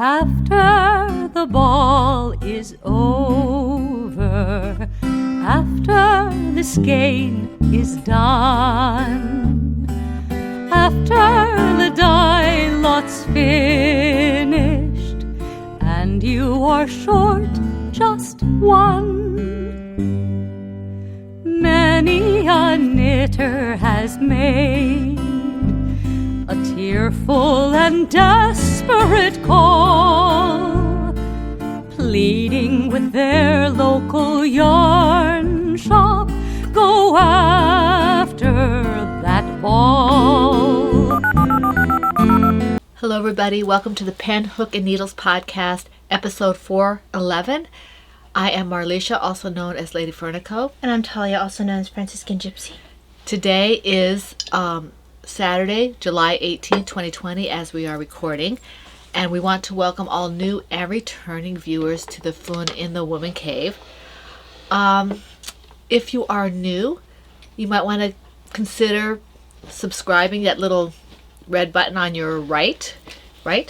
After the ball is over, after this game is done, after the die lot's finished, and you are short just one, many a knitter has made a tearful and desperate call, pleading with their local yarn shop, go after that ball. Hello everybody, welcome to the Pen, Hook, and Needles podcast, episode 411. I am Marlisha, also known as Lady Fernico. And I'm Talia, also known as Franciscan Gypsy. Today is Saturday, July 18, 2020, as we are recording. And we want to welcome all new and returning viewers to the Fun in the Woman Cave. If you are new, you might want to consider subscribing, that little red button on your right? They're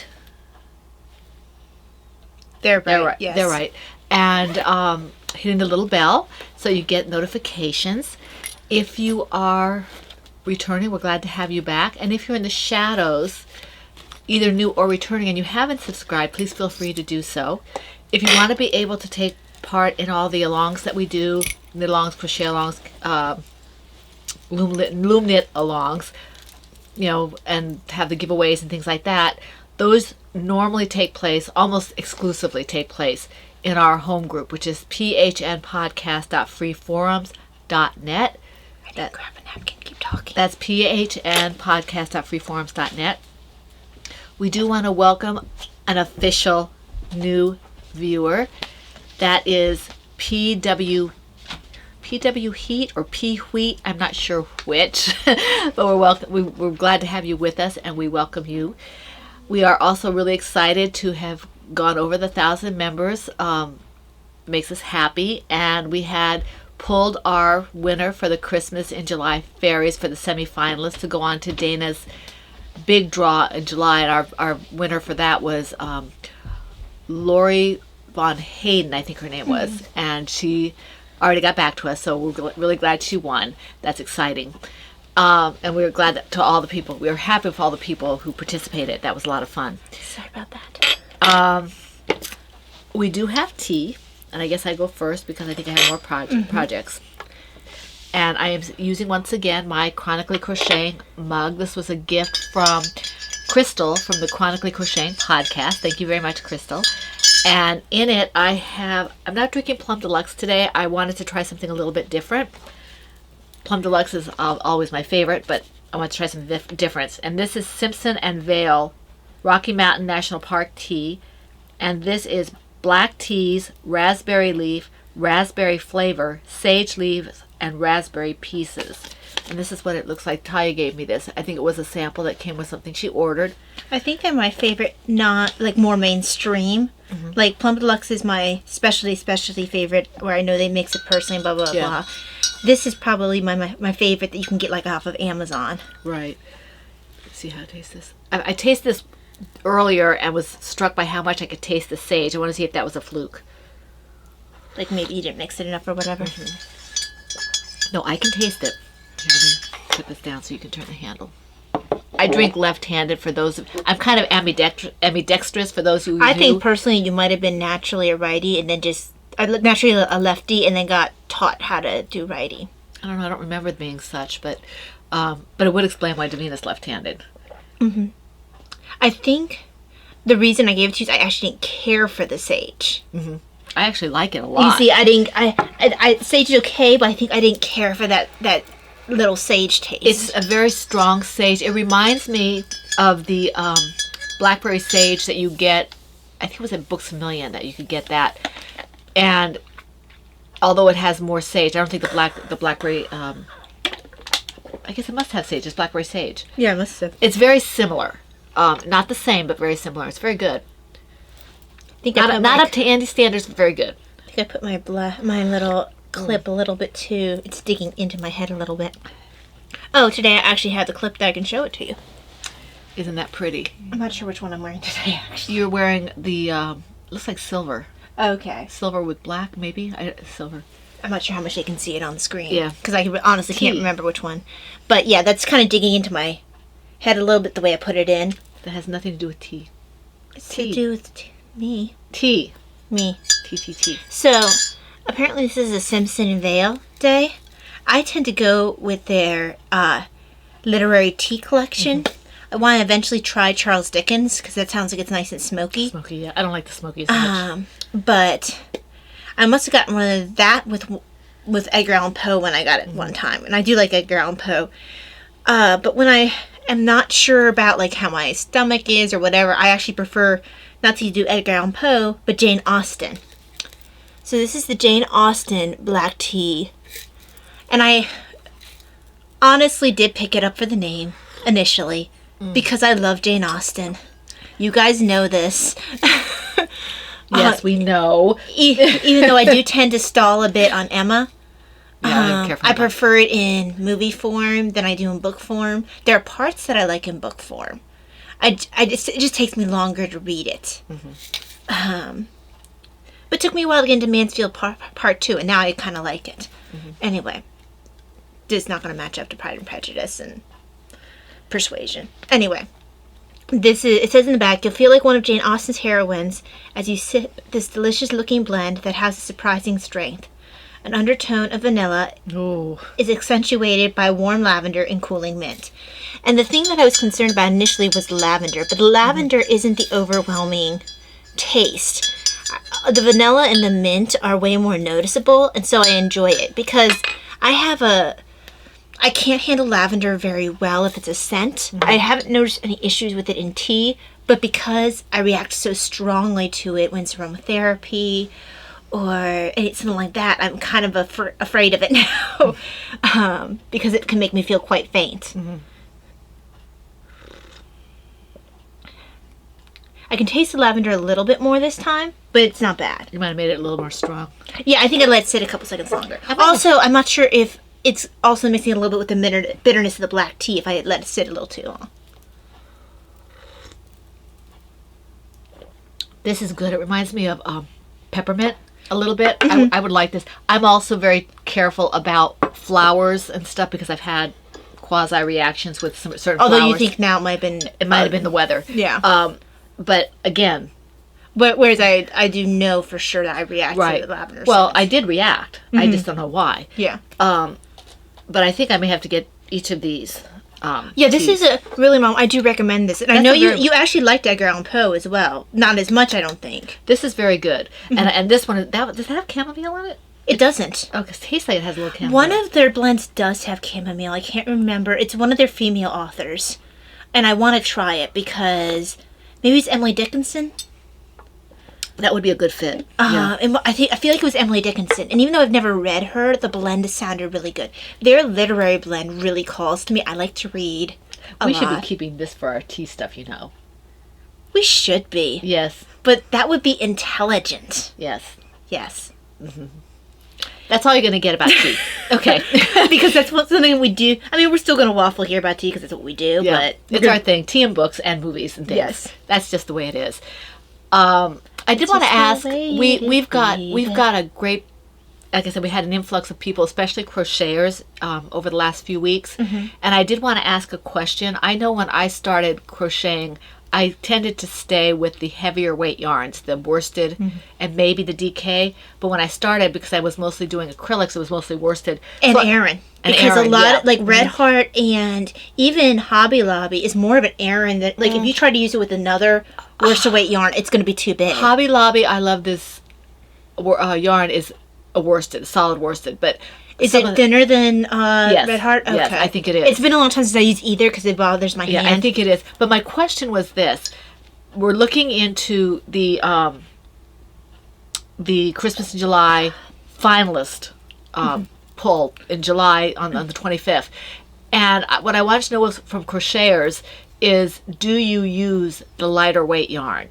right. Yes. They're right. And hitting the little bell so you get notifications. If you are returning, we're glad to have you back. And if you're in the shadows, either new or returning, and you haven't subscribed, please feel free to do so. If you want to be able to take part in all the alongs that we do, knit-alongs, crochet alongs, loom knit alongs, and have the giveaways and things like that, those normally take place, almost exclusively take place, in our home group, which is phnpodcast.freeforums.net. I didn't grab a napkin. Keep talking. That's phnpodcast.freeforums.net. We do want to welcome an official new viewer. That is PW Heat or P Wheat. I'm not sure which, but we're glad to have you with us, and we welcome you. We are also really excited to have gone over the 1,000 members. Makes us happy, and we had pulled our winner for the Christmas in July fairies for the semifinalists to go on to Dana's big draw in July, and our winner for that was Lori Von Hayden, I think her name was, and she already got back to us, so we're really glad she won. That's exciting. And we were glad to all the people. We were happy with all the people who participated. That was a lot of fun. Sorry about that. We do have tea, and I guess I go first because I think I have more projects. And I am using once again my Chronically Crocheting mug. This was a gift from Crystal from the Chronically Crocheting podcast. Thank you very much, Crystal. And in it, I'm not drinking Plum Deluxe today. I wanted to try something a little bit different. Plum Deluxe is always my favorite, but I want to try something different. And this is Simpson and Vale Rocky Mountain National Park tea. And this is black teas, raspberry leaf, raspberry flavor, sage leaves, and raspberry pieces. And this is what it looks like. Talia gave me this. I think it was a sample that came with something she ordered. I think they're my favorite, not like more mainstream. Mm-hmm. Like Plum Deluxe is my specialty favorite, where I know they mix it personally, blah, blah, blah. This is probably my favorite that you can get like off of Amazon. Right. Let's see how I taste this. I tasted this earlier and was struck by how much I could taste the sage. I want to see if that was a fluke. Like maybe you didn't mix it enough or whatever. Mm-hmm. No, I can taste it. Here, let me put this down so you can turn the handle. I drink left-handed for those I'm kind of ambidextrous for those who I think personally you might have been naturally a righty and then just naturally a lefty and then got taught how to do righty. I don't know. I don't remember it being such, but it would explain why Davina's left-handed. Mm-hmm. I think the reason I gave it to you is I actually didn't care for the sage. Mm-hmm. I actually like it a lot. You see, I sage is okay, but I think I didn't care for that little sage taste. It's a very strong sage. It reminds me of the blackberry sage that you get. I think it was at Books A Million that you could get that. And although it has more sage, I don't think the blackberry. I guess it must have sage. It's blackberry sage. Yeah, it must have. It's very similar. Not the same, but very similar. It's very good. I think not up to Andy's standards, but very good. I think I put my little clip a little bit too. It's digging into my head a little bit. Oh, today I actually have the clip that I can show it to you. Isn't that pretty? I'm not sure which one I'm wearing today, actually. You're wearing the, looks like silver. Okay. Silver with black, maybe? Silver. I'm not sure how much they can see it on the screen. Yeah. Because I honestly can't remember which one. But yeah, that's kind of digging into my head a little bit the way I put it in. That has nothing to do with tea. It's to do with me. Tea. Me. T. So, apparently this is a Simpson and Vale day. I tend to go with their literary tea collection. I want to eventually try Charles Dickens because that sounds like it's nice and smoky. Smoky, yeah. I don't like the smoky as much. But I must have gotten one of that with Edgar Allan Poe when I got it one time. And I do like Edgar Allan Poe. But when I am not sure about like how my stomach is or whatever, I actually prefer not to do Edgar Allan Poe, but Jane Austen. So this is the Jane Austen black tea. And I honestly did pick it up for the name initially because I love Jane Austen. You guys know this. Yes, we know. Even though I do tend to stall a bit on Emma. Yeah, I prefer it in movie form than I do in book form. There are parts that I like in book form. It just takes me longer to read it. But it took me a while to get into Mansfield part 2, and now I kind of like it. Anyway, it's not going to match up to Pride and Prejudice and Persuasion. Anyway, it says in the back, you'll feel like one of Jane Austen's heroines as you sip this delicious-looking blend that has a surprising strength. An undertone of vanilla is accentuated by warm lavender and cooling mint. And the thing that I was concerned about initially was the lavender, but the lavender isn't the overwhelming taste. The vanilla and the mint are way more noticeable, and so I enjoy it because I can't handle lavender very well if it's a scent. I haven't noticed any issues with it in tea, but because I react so strongly to it when it's aromatherapy or something like that, I'm kind of afraid of it now because it can make me feel quite faint. I can taste the lavender a little bit more this time, but it's not bad. You might have made it a little more strong. Yeah, I think I let it sit a couple seconds longer. Also, I'm not sure if it's also mixing it a little bit with the bitterness of the black tea if I let it sit a little too long. This is good. It reminds me of peppermint a little bit. I would like this. I'm also very careful about flowers and stuff because I've had quasi reactions with some certain flowers. Although you think now it might have been the weather. Yeah. But again, whereas I do know for sure that I react to the lavender. Well, I did react. I just don't know why. Yeah. But I think I may have to get each of these. This is a really I do recommend this, and I know you actually liked Edgar Allan Poe as well. Not as much, I don't think. This is very good, and this one does that have chamomile in it? It doesn't. Oh, because it tastes like it has a little chamomile. One of their blends does have chamomile. I can't remember. It's one of their female authors, and I want to try it because maybe it's Emily Dickinson. That would be a good fit. And I feel like it was Emily Dickinson. And even though I've never read her, the blend sounded really good. Their literary blend really calls to me. I like to read a lot. We should be keeping this for our tea stuff, you know. We should be. Yes. But that would be intelligent. Yes. Yes. That's all you're going to get about tea. Okay. Because that's something we do. I mean, we're still going to waffle here about tea because that's what we do. Yeah. But it's our thing. Tea and books and movies and things. Yes. That's just the way it is. I did want to ask, we've got a great, like I said, we had an influx of people, especially crocheters, over the last few weeks. And I did want to ask a question. I know when I started crocheting, I tended to stay with the heavier weight yarns, the worsted and maybe the DK. But when I started, because I was mostly doing acrylics, it was mostly worsted. And Aran. Because a lot of, like, Red Heart and even Hobby Lobby is more of an Aran that, like, if you try to use it with another worsted weight yarn, it's going to be too big. Hobby Lobby, I love this yarn, is a worsted, solid worsted, but is it thinner than Red Heart? Okay. Yes, I think it is. It's been a long time since I used either because it bothers my hand. Yeah, I think it is. But my question was this: we're looking into the Christmas in July finalist pull in July on the 25th, and what I wanted to know was from crocheters is, do you use the lighter weight yarn?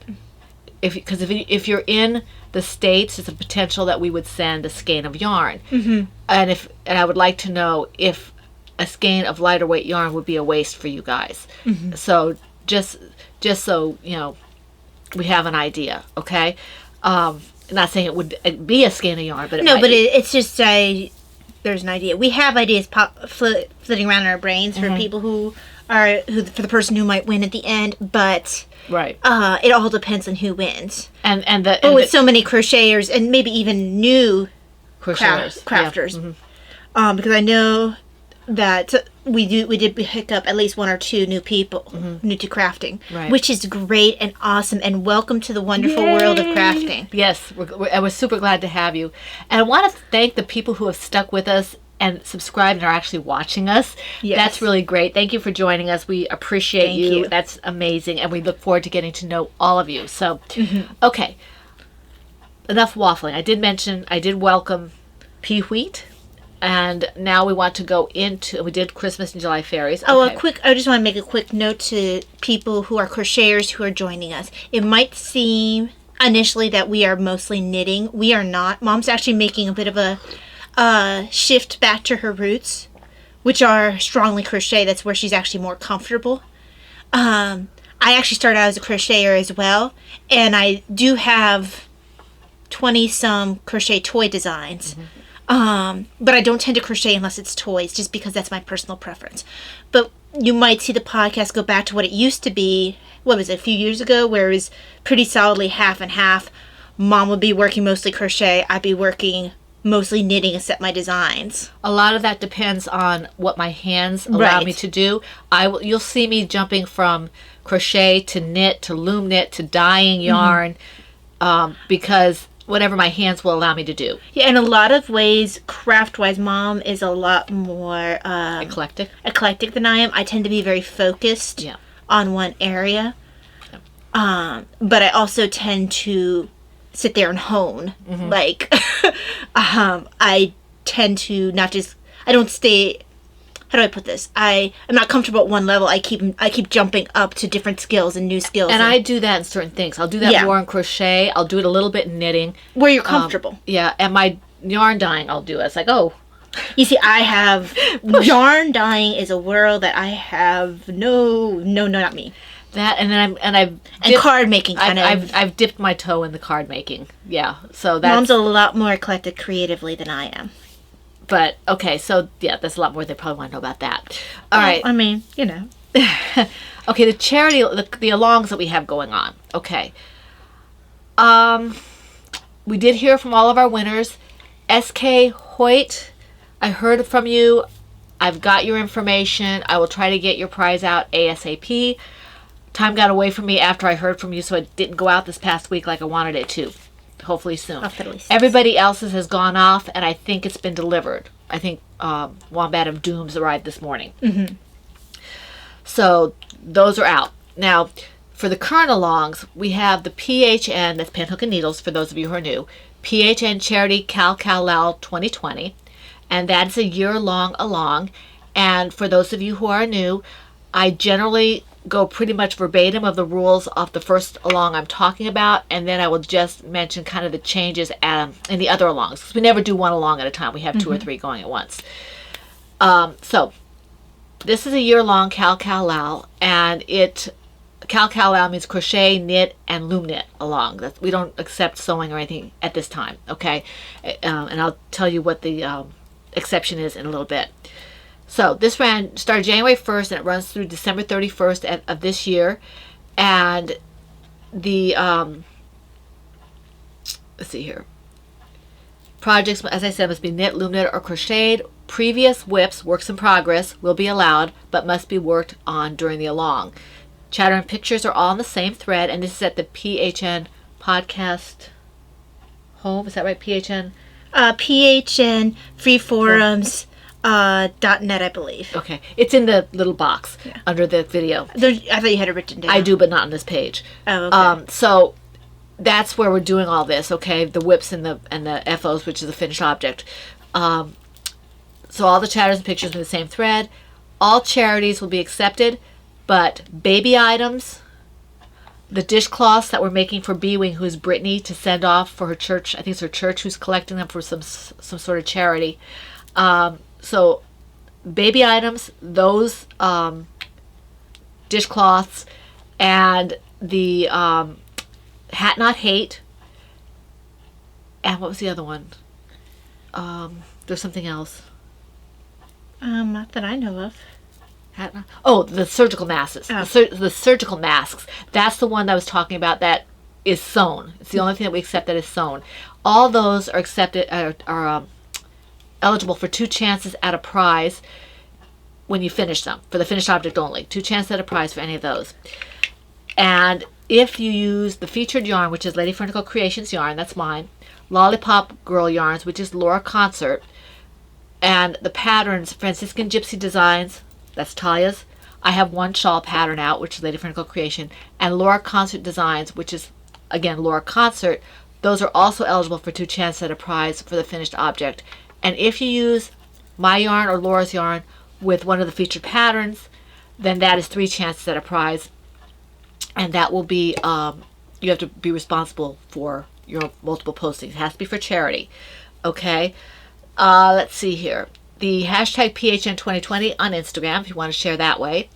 Because if you're in the States, there's a potential that we would send a skein of yarn. And I would like to know if a skein of lighter weight yarn would be a waste for you guys. So just so we have an idea. Okay, not saying it would be a skein of yarn, but it's just there's an idea. We have ideas flitting around in our brains for people for the person who might win at the end, but right. It all depends on who wins. And with so many crocheters and maybe even new crafters, because I know that we did pick up at least one or two new people new to crafting, right. which is great and awesome, and welcome to the wonderful world of crafting. Yes, we're super glad to have you, and I want to thank the people who have stuck with us and subscribed and are actually watching us. Yes. That's really great. Thank you for joining us. We appreciate you. That's amazing, and we look forward to getting to know all of you. So, okay, enough waffling. I did welcome Pea Wheat. And now we want to go into, we did Christmas and July fairies. Okay. I just want to make a quick note to people who are crocheters who are joining us. It might seem initially that we are mostly knitting. We are not. Mom's actually making a bit of a shift back to her roots, which are strongly crochet. That's where she's actually more comfortable. I actually started out as a crocheter as well, and I do have 20-some crochet toy designs. But I don't tend to crochet unless it's toys, just because that's my personal preference. But you might see the podcast go back to what it used to be, what was it, a few years ago, where it was pretty solidly half and half. Mom would be working mostly crochet, I'd be working mostly knitting except my designs. A lot of that depends on what my hands allow me to do. You'll see me jumping from crochet to knit to loom knit to dyeing yarn, because whatever my hands will allow me to do. Yeah, in a lot of ways, craft-wise, Mom is a lot more eclectic than I am. I tend to be very focused on one area. Yeah. But I also tend to sit there and hone. Like, I tend to not just, I don't stay, how do I put this? I'm not comfortable at one level. I keep jumping up to different skills and new skills. And I do that in certain things. I'll do that more in crochet. I'll do it a little bit in knitting. Where you're comfortable. And my yarn dyeing, I'll do it. It's like, you see, I have, yarn dyeing is a world that I have not me. That, and I've card making I've dipped my toe in the card making. Yeah. So that's, Mom's a lot more eclectic creatively than I am. But, okay, so, that's a lot more. They probably want to know about that. All right. I mean, Okay, the charity, the alongs that we have going on. Okay. We did hear from all of our winners. SK Hoyt, I heard from you. I've got your information. I will try to get your prize out ASAP. Time got away from me after I heard from you, so it didn't go out this past week like I wanted it to. Hopefully soon. Everybody else's has gone off, and I think it's been delivered. I think Wombat of Dooms arrived this morning. So those are out. Now, for the current alongs, we have the PHN, that's Pinhook and Needles, for those of you who are new, PHN Charity Cal Lal 2020, and that's a year-long along. And for those of you who are new, I generally go pretty much verbatim of the rules of the first along I'm talking about, and then I will just mention kind of the changes in the other alongs, because we never do one along at a time. We have two or three going at once. So this is a year-long Cal Lal, and Cal Lal means crochet, knit, and loom knit along. We don't accept sewing or anything at this time, okay? And I'll tell you what the exception is in a little bit. So this started January 1st, and it runs through December 31st of this year. And the, let's see here. Projects, as I said, must be knit, loom knit, or crocheted. Previous WIPs, works in progress, will be allowed, but must be worked on during the along. Chatter and pictures are all on the same thread, and this is at the PHN podcast home. Is that right? PHN? PHN Free Forums. .net, I believe. Okay, it's in the little box under the video. I thought you had it written down. I do, but not on this page. Oh, okay. So that's where we're doing all this. Okay, the WIPs and the FOs, which is the finished object. So all the chatters and pictures in the same thread. All charities will be accepted, but baby items, the dishcloths that we're making for B-Wing, who is Brittany, to send off for her church. I think it's her church who's collecting them for some sort of charity. So baby items, those dishcloths, and the Hat Not Hate, and what was the other one? There's something else. Not that I know of. Oh, the surgical masks. Oh. The surgical masks. That's the one that I was talking about that is sewn. It's the only thing that we accept that is sewn. All those are accepted, are eligible for 2 chances at a prize when you finish them, for the finished object only. 2 chances at a prize for any of those. And if you use the featured yarn, which is Lady Fernicle Creations yarn, that's mine, Lollipop Girl yarns, which is Laura Concert, and the patterns, Franciscan Gypsy Designs, that's Talia's. I have one shawl pattern out, which is Lady Fernicle Creation, and Laura Concert Designs, which is, again, Laura Concert. Those are also eligible for 2 chances at a prize for the finished object. And if you use my yarn or Laura's yarn with one of the featured patterns, then that is 3 chances at a prize. And that will be, you have to be responsible for your multiple postings. It has to be for charity. Okay? Let's see here. The hashtag PHN2020 on Instagram, if you want to share that way.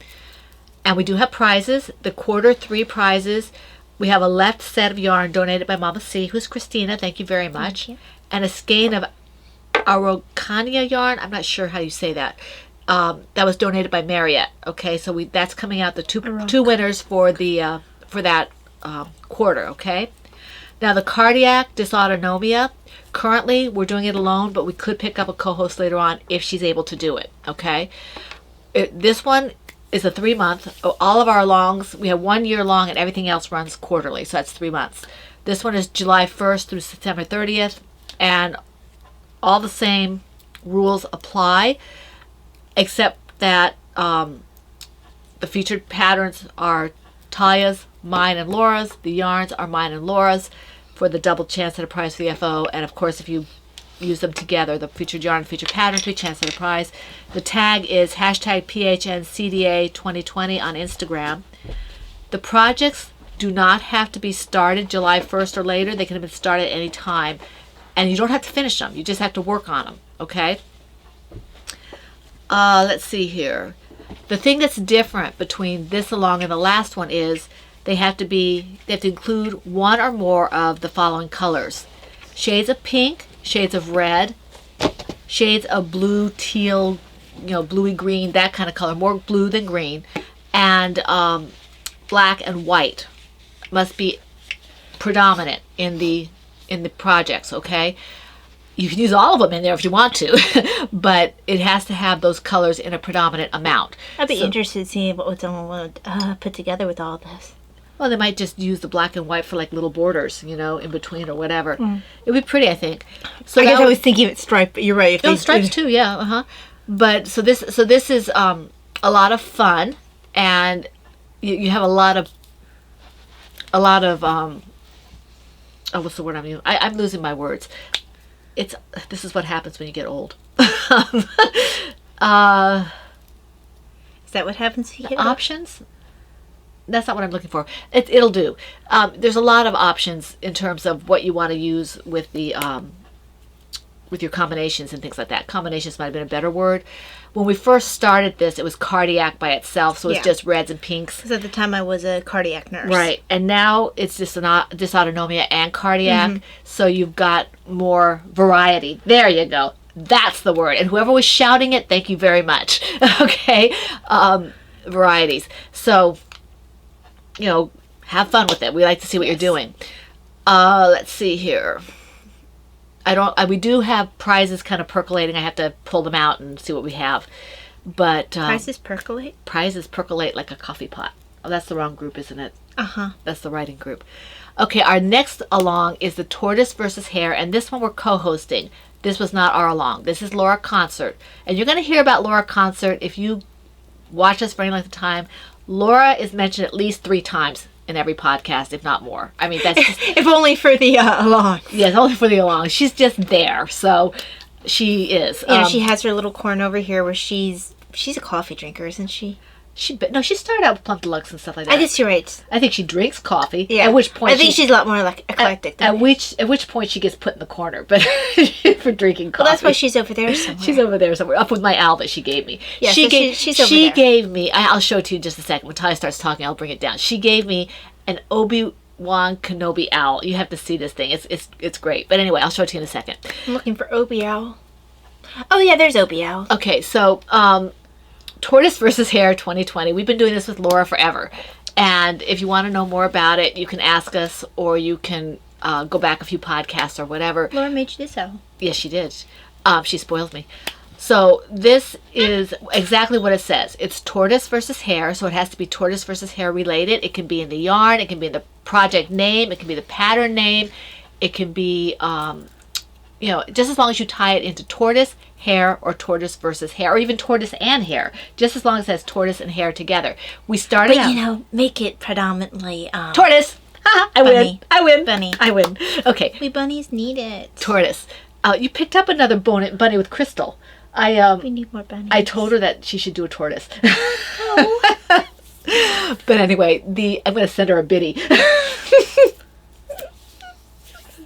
And we do have prizes. The quarter 3 prizes. We have a left set of yarn donated by Mama C, who's Christina. Thank you very much. Thank you. And a skein of Araucania yarn. I'm not sure how you say that. That was donated by Marriott. Okay, so that's coming out. The two winners for the for that quarter. Okay. Now the cardiac dysautonomia. Currently, we're doing it alone, but we could pick up a co-host later on if she's able to do it. Okay. This one is a 3-month. All of our longs, we have 1 year long, and everything else runs quarterly. So that's 3 months. This one is July 1st through September 30th, and all the same rules apply, except that the featured patterns are Talia's, mine, and Laura's. The yarns are mine and Laura's for the double chance at a prize for the FO. And of course, if you use them together, the featured yarn, featured pattern, 3 chances at a prize. The tag is hashtag PHNCDA2020 on Instagram. The projects do not have to be started July 1st or later. They can have been started at any time. And you don't have to finish them. You just have to work on them. Okay? Let's see here. The thing that's different between this along and the last one is they have to include 1 or more of the following colors: shades of pink, shades of red, shades of blue, teal, bluey green, that kind of color, more blue than green, and black and white must be predominant in the projects. Okay, you can use all of them in there if you want to, but it has to have those colors in a predominant amount. I'd be interested in seeing what someone would put together with all this. Well, they might just use the black and white for like little borders, in between or whatever. It would be pretty, I think. So I guess I was thinking of striped, but you're right. Stripes too, yeah. But so this is a lot of fun, and you have a lot of oh, what's the word I'm using? I'm losing my words. This is what happens when you get old. Is that what happens when you get options? That's not what I'm looking for. It'll do. There's a lot of options in terms of what you want to use with the with your combinations and things like that. Combinations might have been a better word. When we first started this, it was cardiac by itself, so it's just reds and pinks. Because at the time I was a cardiac nurse. Right. And now it's just dysautonomia and cardiac, so you've got more variety. There you go. That's the word. And whoever was shouting it, thank you very much. Okay? Varieties. So, have fun with it. We like to see what you're doing. Let's see here. We do have prizes kind of percolating. I have to pull them out and see what we have. But prizes percolate? Prizes percolate like a coffee pot. Oh, that's the wrong group, isn't it? Uh-huh. That's the writing group. Okay, our next along is the Tortoise versus Hare, and this one we're co-hosting. This was not our along. This is Laura Concert. And you're going to hear about Laura Concert if you watch us for any length of time. Laura is mentioned at least 3 times in every podcast, if not more. I mean, that's just... if only for the along. Yes, only for the along. She's just there, so she is. She has her little corner over here where she's a coffee drinker, isn't she? She started out with Plum Deluxe and stuff like that. I guess you're right. I think she drinks coffee. Yeah. At which point I think she's a lot more like eclectic. at which point she gets put in the corner, but for drinking coffee. Well, that's why she's over there somewhere. She's over there somewhere, up with my owl that she gave me. Yeah, she's over she there. gave me. I'll show it to you in just a second. When Ty starts talking, I'll bring it down. She gave me an Obi-Wan Kenobi owl. You have to see this thing. It's great. But anyway, I'll show it to you in a second. I'm looking for Obi Owl. Oh yeah, there's Obi Owl. Okay, so Tortoise versus Hare 2020. We've been doing this with Laura forever. And if you want to know more about it, you can ask us, or you can go back a few podcasts or whatever. Laura made you this owl. Yes, she did. She spoiled me. So this is exactly what it says. It's tortoise versus hare, so it has to be tortoise versus hare related. It can be in the yarn. It can be in the project name. It can be the pattern name. It can be, just as long as you tie it into tortoise, hare, or tortoise versus hare, or even tortoise and hare, just as long as it has tortoise and hare together. We started out... But, make it predominantly... tortoise! I win. I win. Bunny. I win. Okay. We bunnies need it. Tortoise. You picked up another bunny with Crystal. We need more bunnies. I told her that she should do a tortoise. Oh. But anyway, I'm going to send her a biddy.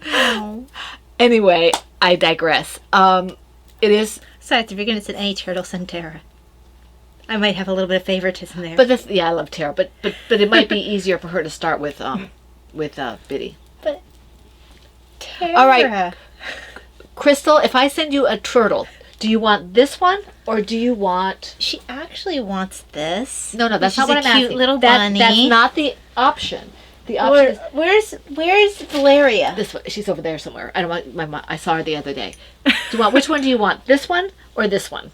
Oh. Anyway, I digress. It is... Besides, if you're going to send any turtle, send Tara. I might have a little bit of favoritism there. But I love Tara. But it might be easier for her to start with Biddy. But Tara. All right, Crystal. If I send you a turtle, do you want this one or do you want? She actually wants this. No, that's not what I'm asking. asking. Cute little bunny. That's not the option. The option is Where's Valeria? this one. She's over there somewhere. I don't want my mom. I saw her the other day. Do you want which one do you want? This one or this one?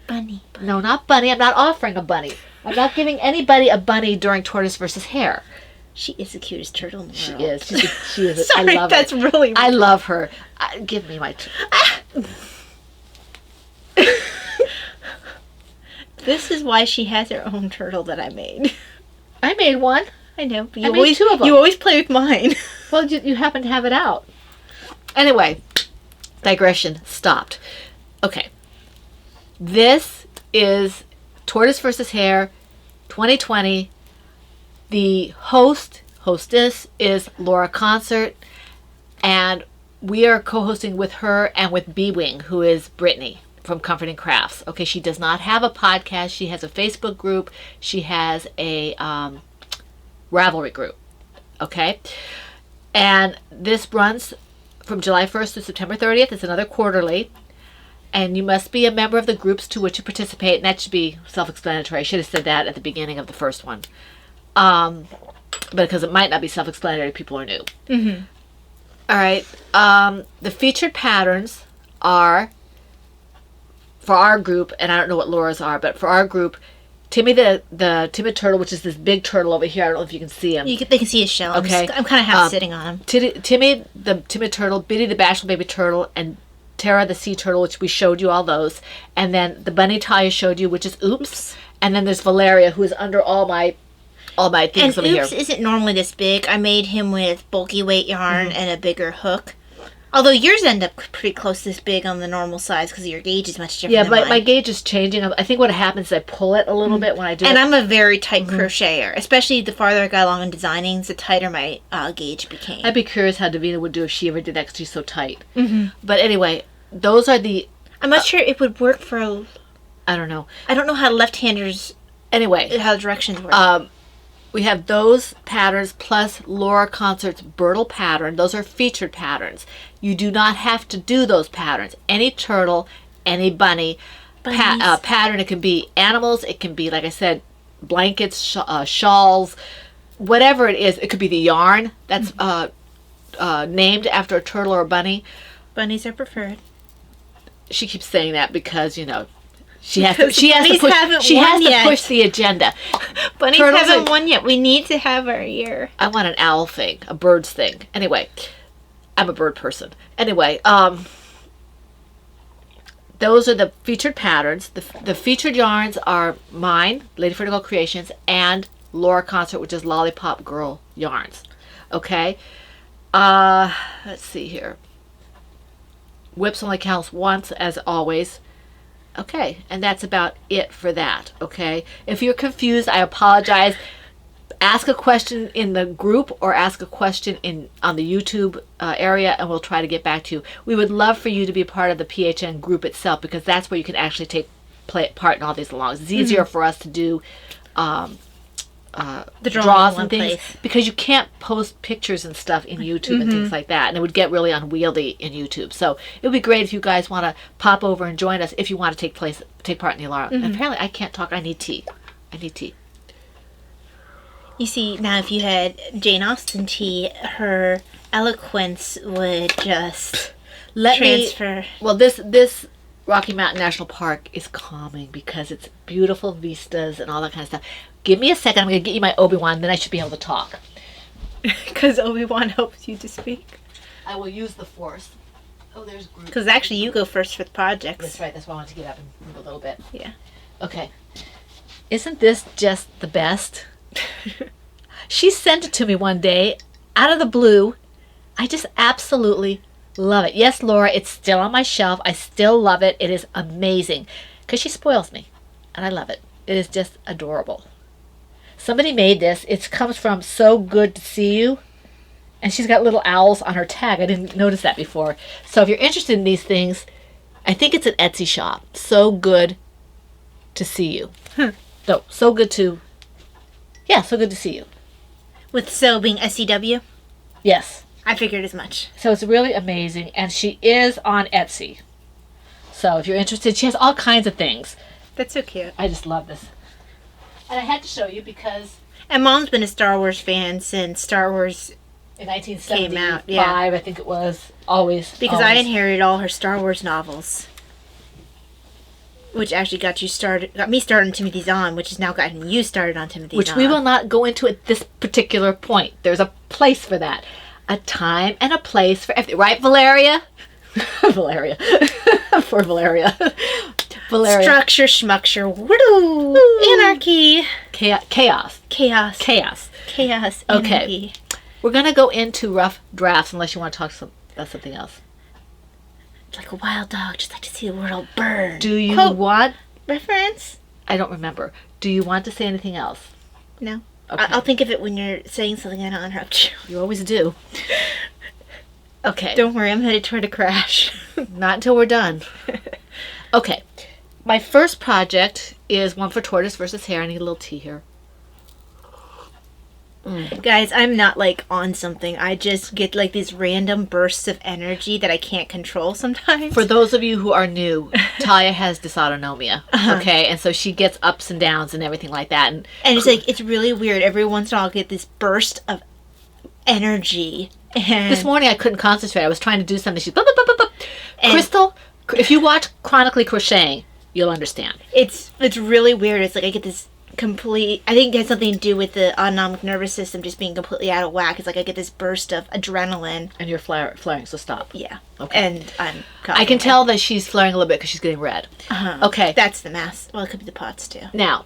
Bunny. No, not bunny. I'm not offering a bunny. I'm not giving anybody a bunny during tortoise versus hare. She is the cutest turtle in the She world. is. She is. Sorry, I love that's her. really rude. I love her. Give me my. This is why she has her own turtle that I made. I made one. I know, but I made two of them. You always play with mine. Well, you happen to have it out. Anyway, digression stopped. Okay. This is Tortoise versus Hare 2020. The hostess is Laura Concert, and we are co-hosting with her and with B-Wing, who is Brittany from Comfort and Crafts. Okay, she does not have a podcast. She has a Facebook group. She has a Ravelry group. Okay, and this runs from July 1st to September 30th. It's another quarterly. And you must be a member of the groups to which you participate. And that should be self-explanatory. I should have said that at the beginning of the first one. But because it might not be self-explanatory, people are new. Mm-hmm. All right. The featured patterns are, for our group, and I don't know what Laura's are, but for our group, Timmy the timid turtle, which is this big turtle over here. I don't know if you can see him. They can see his shell. Okay. I'm kind of half sitting on him. Timmy the timid turtle, Biddy the bashful baby turtle, and Tara the sea turtle, which we showed you all those. And then the bunny Taya showed you, which is Oops. And then there's Valeria, who is under all my things And over Oops here. isn't normally this big. I made him with bulky weight yarn and a bigger hook. Although yours end up pretty close this big on the normal size because your gauge is much different Yeah, than but mine. my gauge is changing. I think what happens is I pull it a little bit when I do And it. I'm a very tight crocheter. Especially the farther I got along in designing, the tighter my gauge became. I'd be curious how Davina would do if she ever did that because she's so tight. Mm-hmm. But anyway, those are the... I'm not sure it would work for... I don't know. I don't know how left-handers... Anyway. How directions work. We have those patterns plus Laura Concert's Birtle pattern. Those are featured patterns. You do not have to do those patterns. Any turtle, any bunny pattern. It can be animals. It can be, like I said, blankets, shawls, whatever it is. It could be the yarn that's named after a turtle or a bunny. Bunnies are preferred. She keeps saying that because, she has Because bunnies haven't won to yet. push the agenda. Bunnies Turtles haven't are- won yet. We need to have our year. I want an owl thing, a bird's thing. Anyway, I'm a bird person. Anyway, those are the featured patterns. The featured yarns are mine, Lady Vertigo Creations, and Laura Concert, which is Lollipop Girl yarns. Okay? Let's see here. Whips only counts once, as always. Okay, and that's about it for that, okay? If you're confused, I apologize. Ask a question in the group or ask a question on the YouTube area, and we'll try to get back to you. We would love for you to be a part of the PHN group itself, because that's where you can actually take part in all these alongs. It's easier for us to do The draws and things because you can't post pictures and stuff in YouTube and things like that, and it would get really unwieldy in YouTube. So it would be great if you guys want to pop over and join us if you want to take part in the alarm. And apparently I can't talk. I need tea. You see, now if you had Jane Austen tea, her eloquence would just transfer. Well, this Rocky Mountain National Park is calming because it's beautiful vistas and all that kind of stuff. Give me a second. I'm going to get you my Obi-Wan, then I should be able to talk. Because Obi-Wan helps you to speak. I will use the Force. Oh, there's Groot. Because actually you go first for the projects. That's right. That's why I wanted to get up and move a little bit. Yeah. Okay. Isn't this just the best? She sent it to me one day out of the blue. I just absolutely love it. Yes, Laura, it's still on my shelf. I still love it. It is amazing because she spoils me, and I love it. It is just adorable. Somebody made this. It comes from So Good to See You, and she's got little owls on her tag. I didn't notice that before. So if you're interested in these things, I think it's an Etsy shop. So Good to See You. No, So Good to... Yeah, So Good to See You. With So being SCW? Yes. I figured as much. So it's really amazing, and she is on Etsy. So if you're interested, she has all kinds of things. That's so cute. I just love this. And I had to show you because... And Mom's been a Star Wars fan since Star Wars in 1975, came out. Yeah. I think it was, always. Because I inherited all her Star Wars novels. Which actually got me started on Timothy Zahn, which has now gotten you started on Timothy Zahn. Which we will not go into at this particular point. There's a place for that. A time and a place for everything. Right, Valeria? Valeria. For Valeria. Valeria. Structure, schmucture, woo, anarchy. Chaos. Okay. Anarchy. We're going to go into rough drafts unless you want to talk about something else. Like a wild dog, just like to see the world burn. Do you Quote, want... reference? I don't remember. Do you want to say anything else? No. Okay. I'll think of it when you're saying something. I don't interrupt you. You always do. Okay. Don't worry, I'm headed toward a crash. Not until we're done. Okay. My first project is one for Tortoise versus Hare. I need a little tea here. Guys, I'm not like on something. I just get like these random bursts of energy that I can't control sometimes. For those of you who are new, Talia has dysautonomia. Okay, and so she gets ups and downs and everything like that. And it's like, it's really weird. Every once in a while I'll get this burst of energy. And this morning I couldn't concentrate. I was trying to do something. She's blah, blah, blah, blah, blah. Crystal, if you watch Chronically Crocheting, you'll understand. It's really weird. It's like I get this complete... I think it has something to do with the autonomic nervous system just being completely out of whack. It's like I get this burst of adrenaline. And you're flaring, so stop. Yeah. Okay. And I can tell that she's flaring a little bit because she's getting red. Okay. That's the mass. Well, it could be the pots too. Now,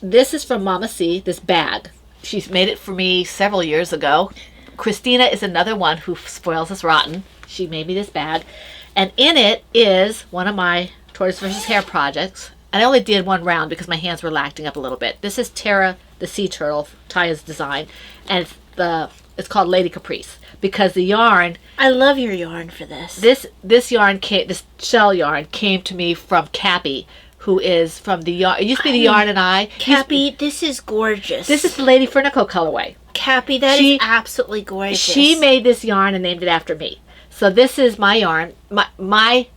this is from Mama C, this bag. She's made it for me several years ago. Christina is another one who spoils us rotten. She made me this bag. And in it is one of my Tortoise versus Hare projects. And I only did one round because my hands were lacting up a little bit. This is Tara the sea turtle, Taya's design, and it's called Lady Caprice because the yarn. I love your yarn for this. This yarn this shell yarn came to me from Cappy, who is from the yarn. It used to be the Yarn and I. Cappy, this is gorgeous. This is the Lady Furnico colorway. Cappy, that is absolutely gorgeous. She made this yarn and named it after me. So this is my yarn, my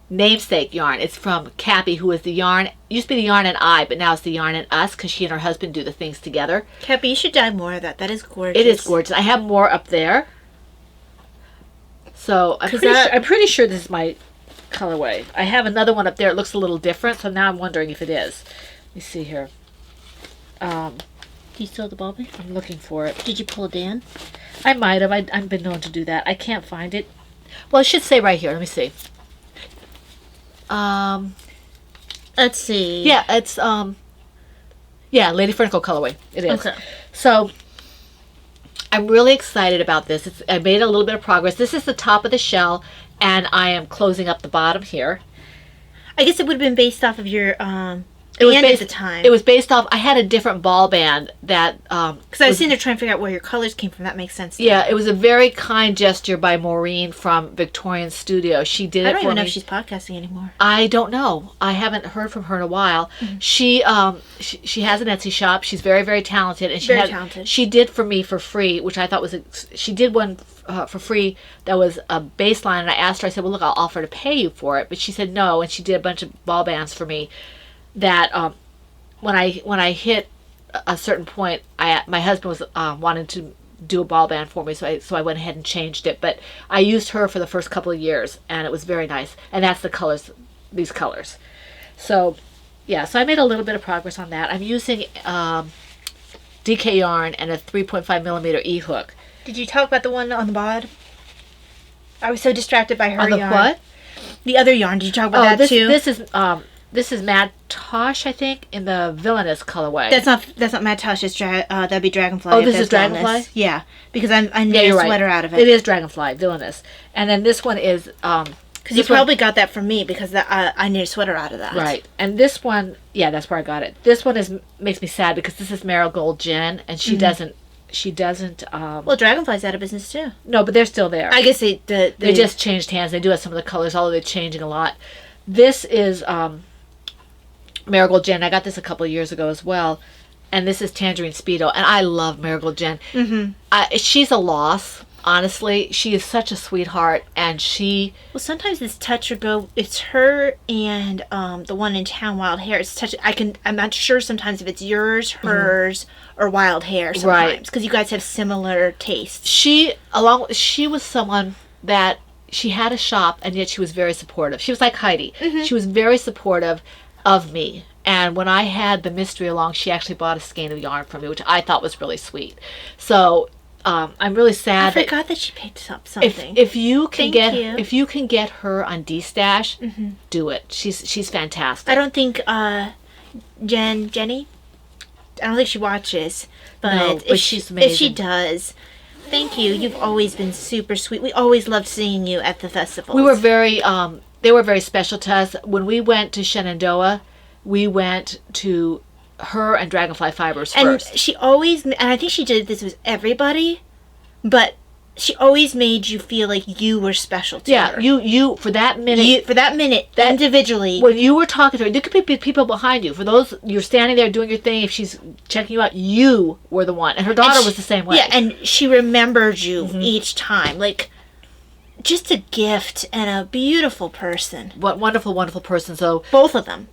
namesake yarn. It's from Cappy, who is the yarn. Used to be the Yarn and I, but now it's the Yarn and Us because she and her husband do the things together. Cappy, you should dye more of that. That is gorgeous. It is gorgeous. I have more up there. So I'm pretty sure this is my colorway. I have another one up there. It looks a little different, so now I'm wondering if it is. Let me see here. Do you still have the bobbin? I'm looking for it. Did you pull it in? I might have. I've been known to do that. I can't find it. Well, it should say right here. Let me see. Let's see. Yeah, it's Lady Furnico colorway. It is. Okay. So I'm really excited about this. I made a little bit of progress. This is the top of the shell, and I am closing up the bottom here. I guess it would have been based off of your It was band based at the time. It was based off. I had a different ball band that. Because I was sitting there trying to figure out where your colors came from. That makes sense. Yeah, it was a very kind gesture by Maureen from Victorian Studio. She did it for me. I don't even know if she's podcasting anymore. I don't know. I haven't heard from her in a while. Mm-hmm. She has an Etsy shop. She's very, very talented, and talented. She did for me for free, which I thought was she did one for free that was a baseline, and I asked her. I said, "Well, look, I'll offer to pay you for it," but she said no, and she did a bunch of ball bands for me. That when I hit a certain point, my husband was wanting to do a ball band for me, so I went ahead and changed it. But I used her for the first couple of years, and it was very nice. And that's the colors, these colors. So yeah, so I made a little bit of progress on that. I'm using DK yarn and a 3.5 millimeter E hook. Did you talk about the one on the bod? I was so distracted by her on the yarn. What? The other yarn. Did you talk about that too? This is Mad Tosh, I think, in the Villainous colorway. That's not Mad Tosh. It's that'd be Dragonfly. Oh, this is Dragonfly? Villainous. Yeah, because I made a sweater out of it. It is Dragonfly, Villainous. And then this one is... Because you probably got that from me, because I made a sweater out of that. Right. And this one, yeah, that's where I got it. This one makes me sad, because this is Marigold Jen, and she doesn't... well, Dragonfly's out of business too. No, but they're still there. I guess they just changed hands. They do have some of the colors, although they're changing a lot. This is Marigold Jen. I got this a couple of years ago as well. And this is Tangerine Speedo. And I love Marigold Jen. Mm-hmm. She's a loss, honestly. She is such a sweetheart. And she... Well, sometimes it's touch or go. It's her and the one in town, Wild Hair. It's touch. I'm not sure sometimes if it's yours, hers, or Wild Hair sometimes. Because you guys have similar tastes. She was someone that... She had a shop, and yet she was very supportive. She was like Heidi. Mm-hmm. She was very supportive of me. And when I had the mystery along, she actually bought a skein of yarn from me, which I thought was really sweet. So I'm really sad. I forgot that she picked up something. If you can get her on D-Stash, do it. She's fantastic. I don't think Jenny. I don't think she watches, but she's amazing. If she does. Thank you. You've always been super sweet. We always loved seeing you at the festivals. We were very, they were very special to us. When we went to Shenandoah, we went to her and Dragonfly Fibers first. And she always, and I think she did this with everybody, but she always made you feel like you were special to her. Yeah, you for that minute. Individually. When you were talking to her, there could be people behind you. For those, you're standing there doing your thing. If she's checking you out, you were the one. And her daughter was the same way. Yeah, and she remembered you each time. Like, just a gift and a beautiful person. What wonderful, wonderful person. So both of them,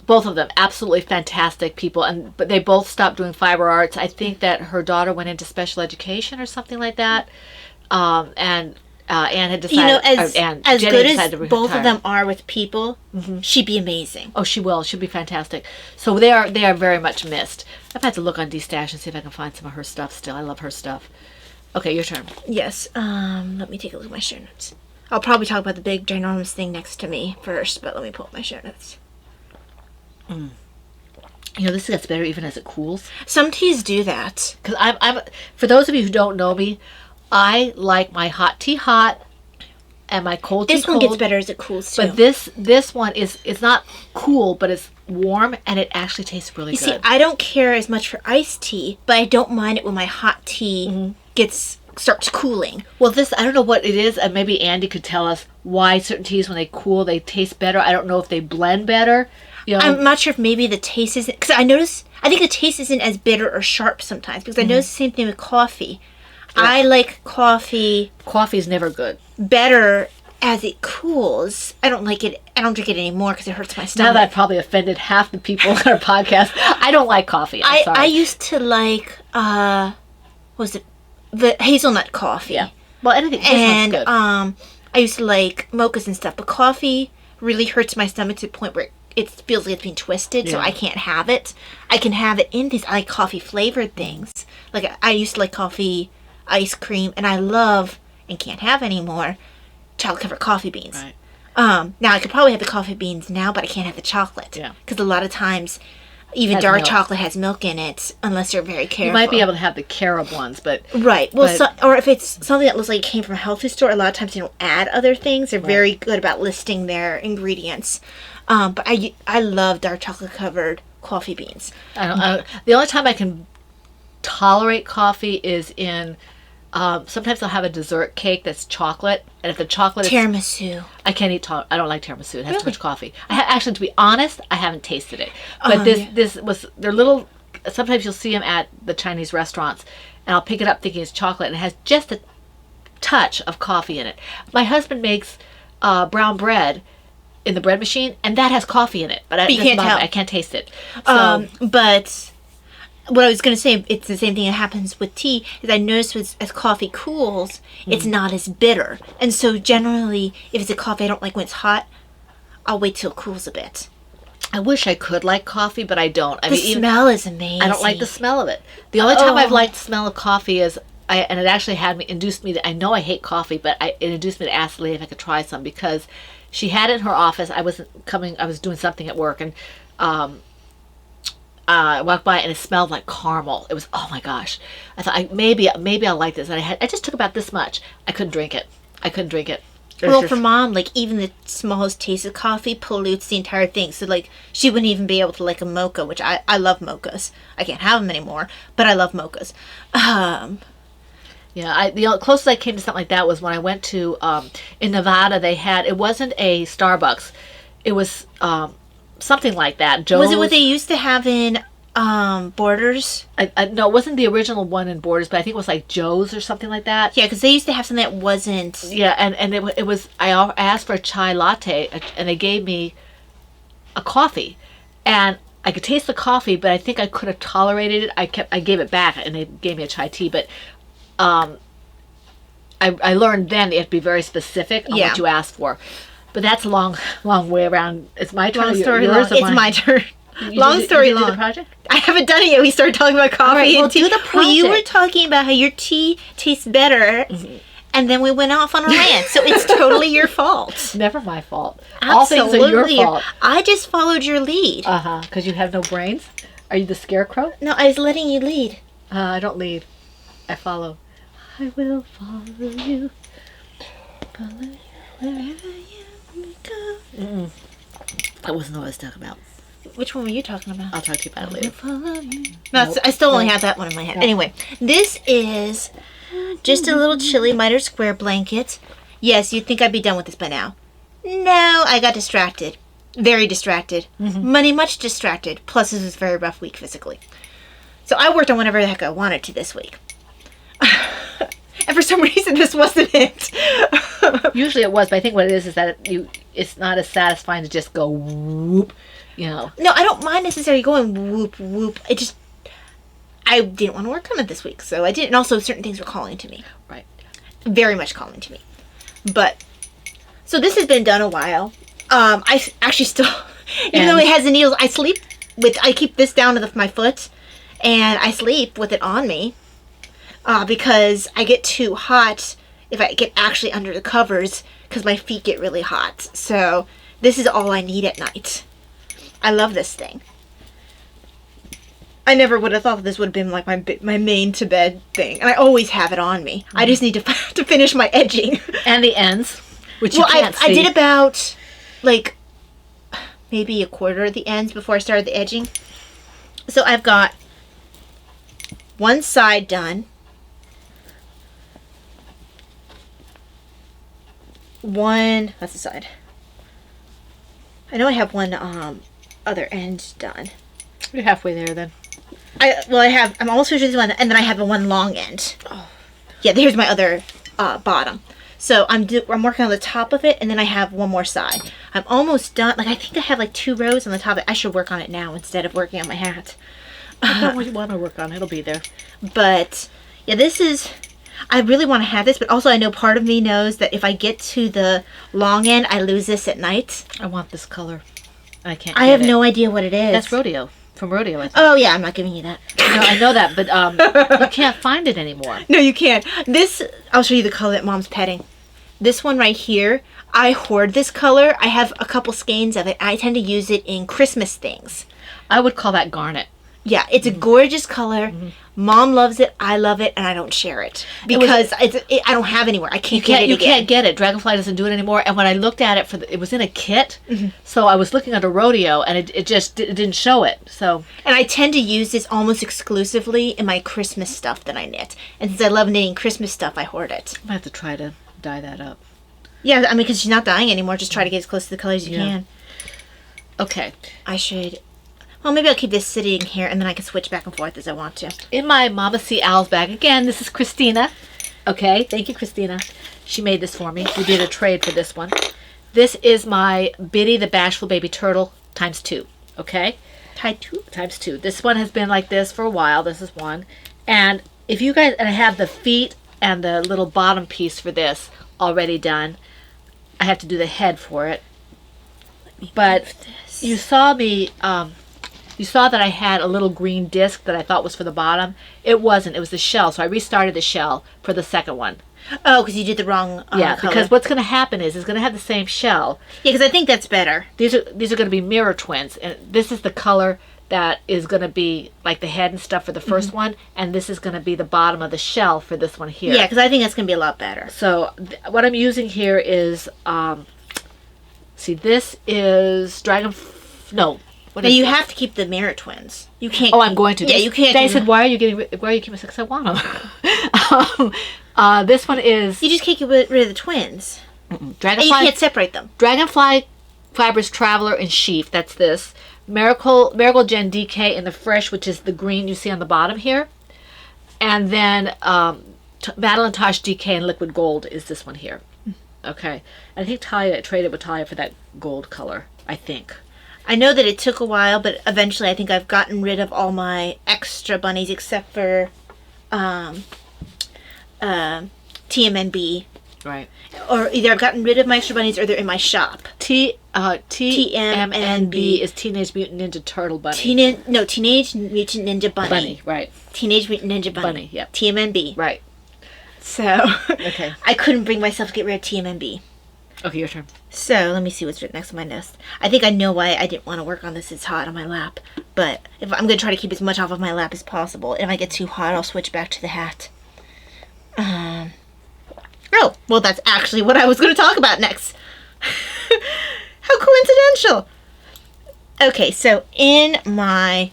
absolutely fantastic people. But they both stopped doing fiber arts. I think that her daughter went into special education or something like that. And Anne had decided, as good as both of them are with people, she'd be amazing. Oh, she will. She'll be fantastic. So they are very much missed. I've had to look on D-Stash and see if I can find some of her stuff still. I love her stuff. Okay, your turn. Yes. Let me take a look at my show notes. I'll probably talk about the big ginormous thing next to me first, but let me pull up my show notes. This gets better even as it cools. Some teas do that. Because I'm for those of you who don't know me, I like my hot tea hot and my cold tea cold. This one gets better as it cools too. But this one it's not cool, but it's warm and it actually tastes really good. You see, I don't care as much for iced tea, but I don't mind it when my hot tea starts cooling. Well, I don't know what it is, and maybe Andy could tell us why certain teas, when they cool, they taste better. I don't know if they blend better. I'm not sure if maybe the taste isn't... Because I think the taste isn't as bitter or sharp sometimes, because I notice the same thing with coffee. Yeah. I like coffee... Coffee is never good. Better as it cools. I don't like it. I don't drink it anymore because it hurts my stomach. Now that I've probably offended half the people on our podcast, I don't like coffee. I'm sorry. I used to like... what was it? The hazelnut coffee. Yeah. Well, anything. This one's good. I used to like mochas and stuff, but coffee really hurts my stomach to the point where it feels like it's being twisted, so I can't have it. I can have it in these. I like coffee flavored things. Like I used to like coffee ice cream, and I love and can't have anymore chocolate covered coffee beans. Right. Now I could probably have the coffee beans now, but I can't have the chocolate. Yeah. Because a lot of times Even Has dark milk. chocolate has milk in it, unless you're very careful. You might be able to have the carob ones, but Right. Well, but- or if it's something that looks like it came from a health food store, a lot of times they don't add other things. They're very good about listing their ingredients. But I love dark chocolate covered coffee beans. the only time I can tolerate coffee is in. Sometimes I'll have a dessert cake that's chocolate, and if the chocolate is Tiramisu. I can't eat. I don't like tiramisu. It has too Really? much coffee. Actually, to be honest, I haven't tasted it. But Yeah. this was they're little. Sometimes you'll see them at the Chinese restaurants, and I'll pick it up thinking it's chocolate, and it has just a touch of coffee in it. My husband makes brown bread in the bread machine, and that has coffee in it, but you can't tell. I can't taste it. So, But what I was going to say, it's the same thing that happens with tea, is I notice as coffee cools, it's not as bitter. And so generally, if it's a coffee I don't like when it's hot, I'll wait till it cools a bit. I wish I could like coffee, but I don't. I The mean, even, smell is amazing. I don't like the smell of it. The only time I've liked the smell of coffee is, and it actually induced me to, I know I hate coffee, but it induced me to ask the lady if I could try some, because she had it in her office. I was doing something at work, and I walked by and it smelled like caramel. It was, oh my gosh. I thought maybe I'll like this. And I just took about this much. I couldn't drink it. It was Well, just- for Mom, like, even the smallest taste of coffee pollutes the entire thing. So, like, she wouldn't even be able to like a mocha, which I love mochas. I can't have them anymore, but I love mochas. Yeah, the closest I came to something like that was when I went to in Nevada. It wasn't a Starbucks. It was something like that. Joe's. Was it what they used to have in Borders? No, it wasn't the original one in Borders, but I think it was like Joe's or something like that. Yeah, because they used to have something that wasn't. Yeah, and it was. I asked for a chai latte, and they gave me a coffee, and I could taste the coffee, but I think I could have tolerated it. I gave it back, and they gave me a chai tea, but. I learned then that you have to be very specific on what you ask for. But that's a long way around. It's my turn. Long story yours long. or It's my turn. You Long did- story you did long. the project? I haven't done it yet. We started talking about coffee right, well, and tea. do the Well, you were project. talking about how your tea tastes better, and then we went off on a rant. So it's totally your fault. Never my fault. All things are your Absolutely. fault. I just followed your lead. Because you have no brains. Are you the scarecrow? No, I was letting you lead. I don't lead. I follow. I will follow you. Follow you wherever you go. That wasn't what I was talking about. Which one were you talking about? I'll talk to you about it later. Follow you. Nope. No, I still only have that one in my head. Anyway, this is just a little chilly miter square blanket. Yes, you'd think I'd be done with this by now. No, I got distracted. Very distracted. Money much distracted. Plus, this was a very rough week physically. So I worked on whatever the heck I wanted to this week. And for some reason, this wasn't it. Usually it was, but I think what it is that it's not as satisfying to just go whoop, No, I don't mind necessarily going whoop whoop. I didn't want to work on it this week, so I didn't. And also, certain things were calling to me. Right. Very much calling to me. But so this has been done a while. I actually still, even though it has the needles, I keep this down to my foot, and I sleep with it on me. Because I get too hot if I get actually under the covers because my feet get really hot. So this is all I need at night. I love this thing. I never would have thought this would have been like my main to bed thing, and I always have it on me. I just need to finish my edging. And the ends, which you can't see. I did about like maybe a quarter of the ends before I started the edging. So I've got one side done. That's the side. I know I have one other end done. You're halfway there then. I'm almost finished with this one, and then I have a one long end. Oh. Yeah, here's my other bottom. So I'm working on the top of it, and then I have one more side. I'm almost done. Like, I think I have like 2 rows on the top of it. I should work on it now instead of working on my hat. I don't want to work on it. It'll be there. But yeah, I really want to have this, but also I know part of me knows that if I get to the long end, I lose this at night. I want this color. I can't. I have no idea what it is. That's rodeo. From rodeo, I think. Oh yeah, I'm not giving you that. No, I know that, but you can't find it anymore. No, you can't. I'll show you the color that Mom's petting. This one right here, I hoard this color. I have a couple skeins of it. I tend to use it in Christmas things. I would call that garnet. Yeah, it's a gorgeous color. Mom loves it. I love it, and I don't share it because I don't have anywhere. I can't get it You again. can't get it. Dragonfly doesn't do it anymore. And when I looked at it it was in a kit, so I was looking at a rodeo, and it just didn't show it. So And I tend to use this almost exclusively in my Christmas stuff that I knit. And since I love knitting Christmas stuff, I hoard it. I might have to try to dye that up. Yeah, I mean, because she's not dying anymore. Just try to get as close to the colors as you can. Okay. I should. Well, maybe I'll keep this sitting here, and then I can switch back and forth as I want to. In my Mama C. Owls bag, again, this is Christina. Okay, thank you, Christina. She made this for me. We did a trade for this one. This is my Biddy the Bashful Baby Turtle ×2. Okay? ×2. This one has been like this for a while. This is one. And if you guys, and I have the feet and the little bottom piece for this already done. I have to do the head for it. But you saw me, you saw that I had a little green disc that I thought was for the bottom. It wasn't. It was the shell. So I restarted the shell for the second one. Oh, because you did the wrong yeah, color. because what's going to happen is it's going to have the same shell. Yeah, because I think that's better. These are going to be mirror twins, and this is the color that is going to be like the head and stuff for the first one, and this is going to be the bottom of the shell for this one here. Yeah, because I think that's going to be a lot better. So what I'm using here is, see, this is no. Now you have to keep the mirror twins. You can't. Oh, I'm going to. Yeah, you can't. They said, "Why are you keeping 6? I want them." This one is. You just can't get rid of the twins. Dragonfly. And you can't separate them. Dragonfly Fibers Traveler in Sheaf. That's this. Marigold Gen DK in the Fresh, which is the green you see on the bottom here, and then Madeline Tosh DK in Liquid Gold is this one here. Okay, I think Talia traded with Talia for that gold color. I think. I know that it took a while, but eventually I think I've gotten rid of all my extra bunnies except for TMNB. Right. Or either I've gotten rid of my extra bunnies or they're in my shop. TMNB is Teenage Mutant Ninja Turtle Bunny. Teenage Mutant Ninja Bunny. Bunny, right. Teenage Mutant Ninja Bunny. Bunny, yep. TMNB. Right. So, okay. I couldn't bring myself to get rid of TMNB. Okay, your turn. So, let me see what's written next on my nest. I think I know why I didn't want to work on this. It's hot on my lap. But if I'm going to try to keep as much off of my lap as possible. If I get too hot, I'll switch back to the hat. Oh, well, that's actually what I was going to talk about next. How coincidental. Okay, so in my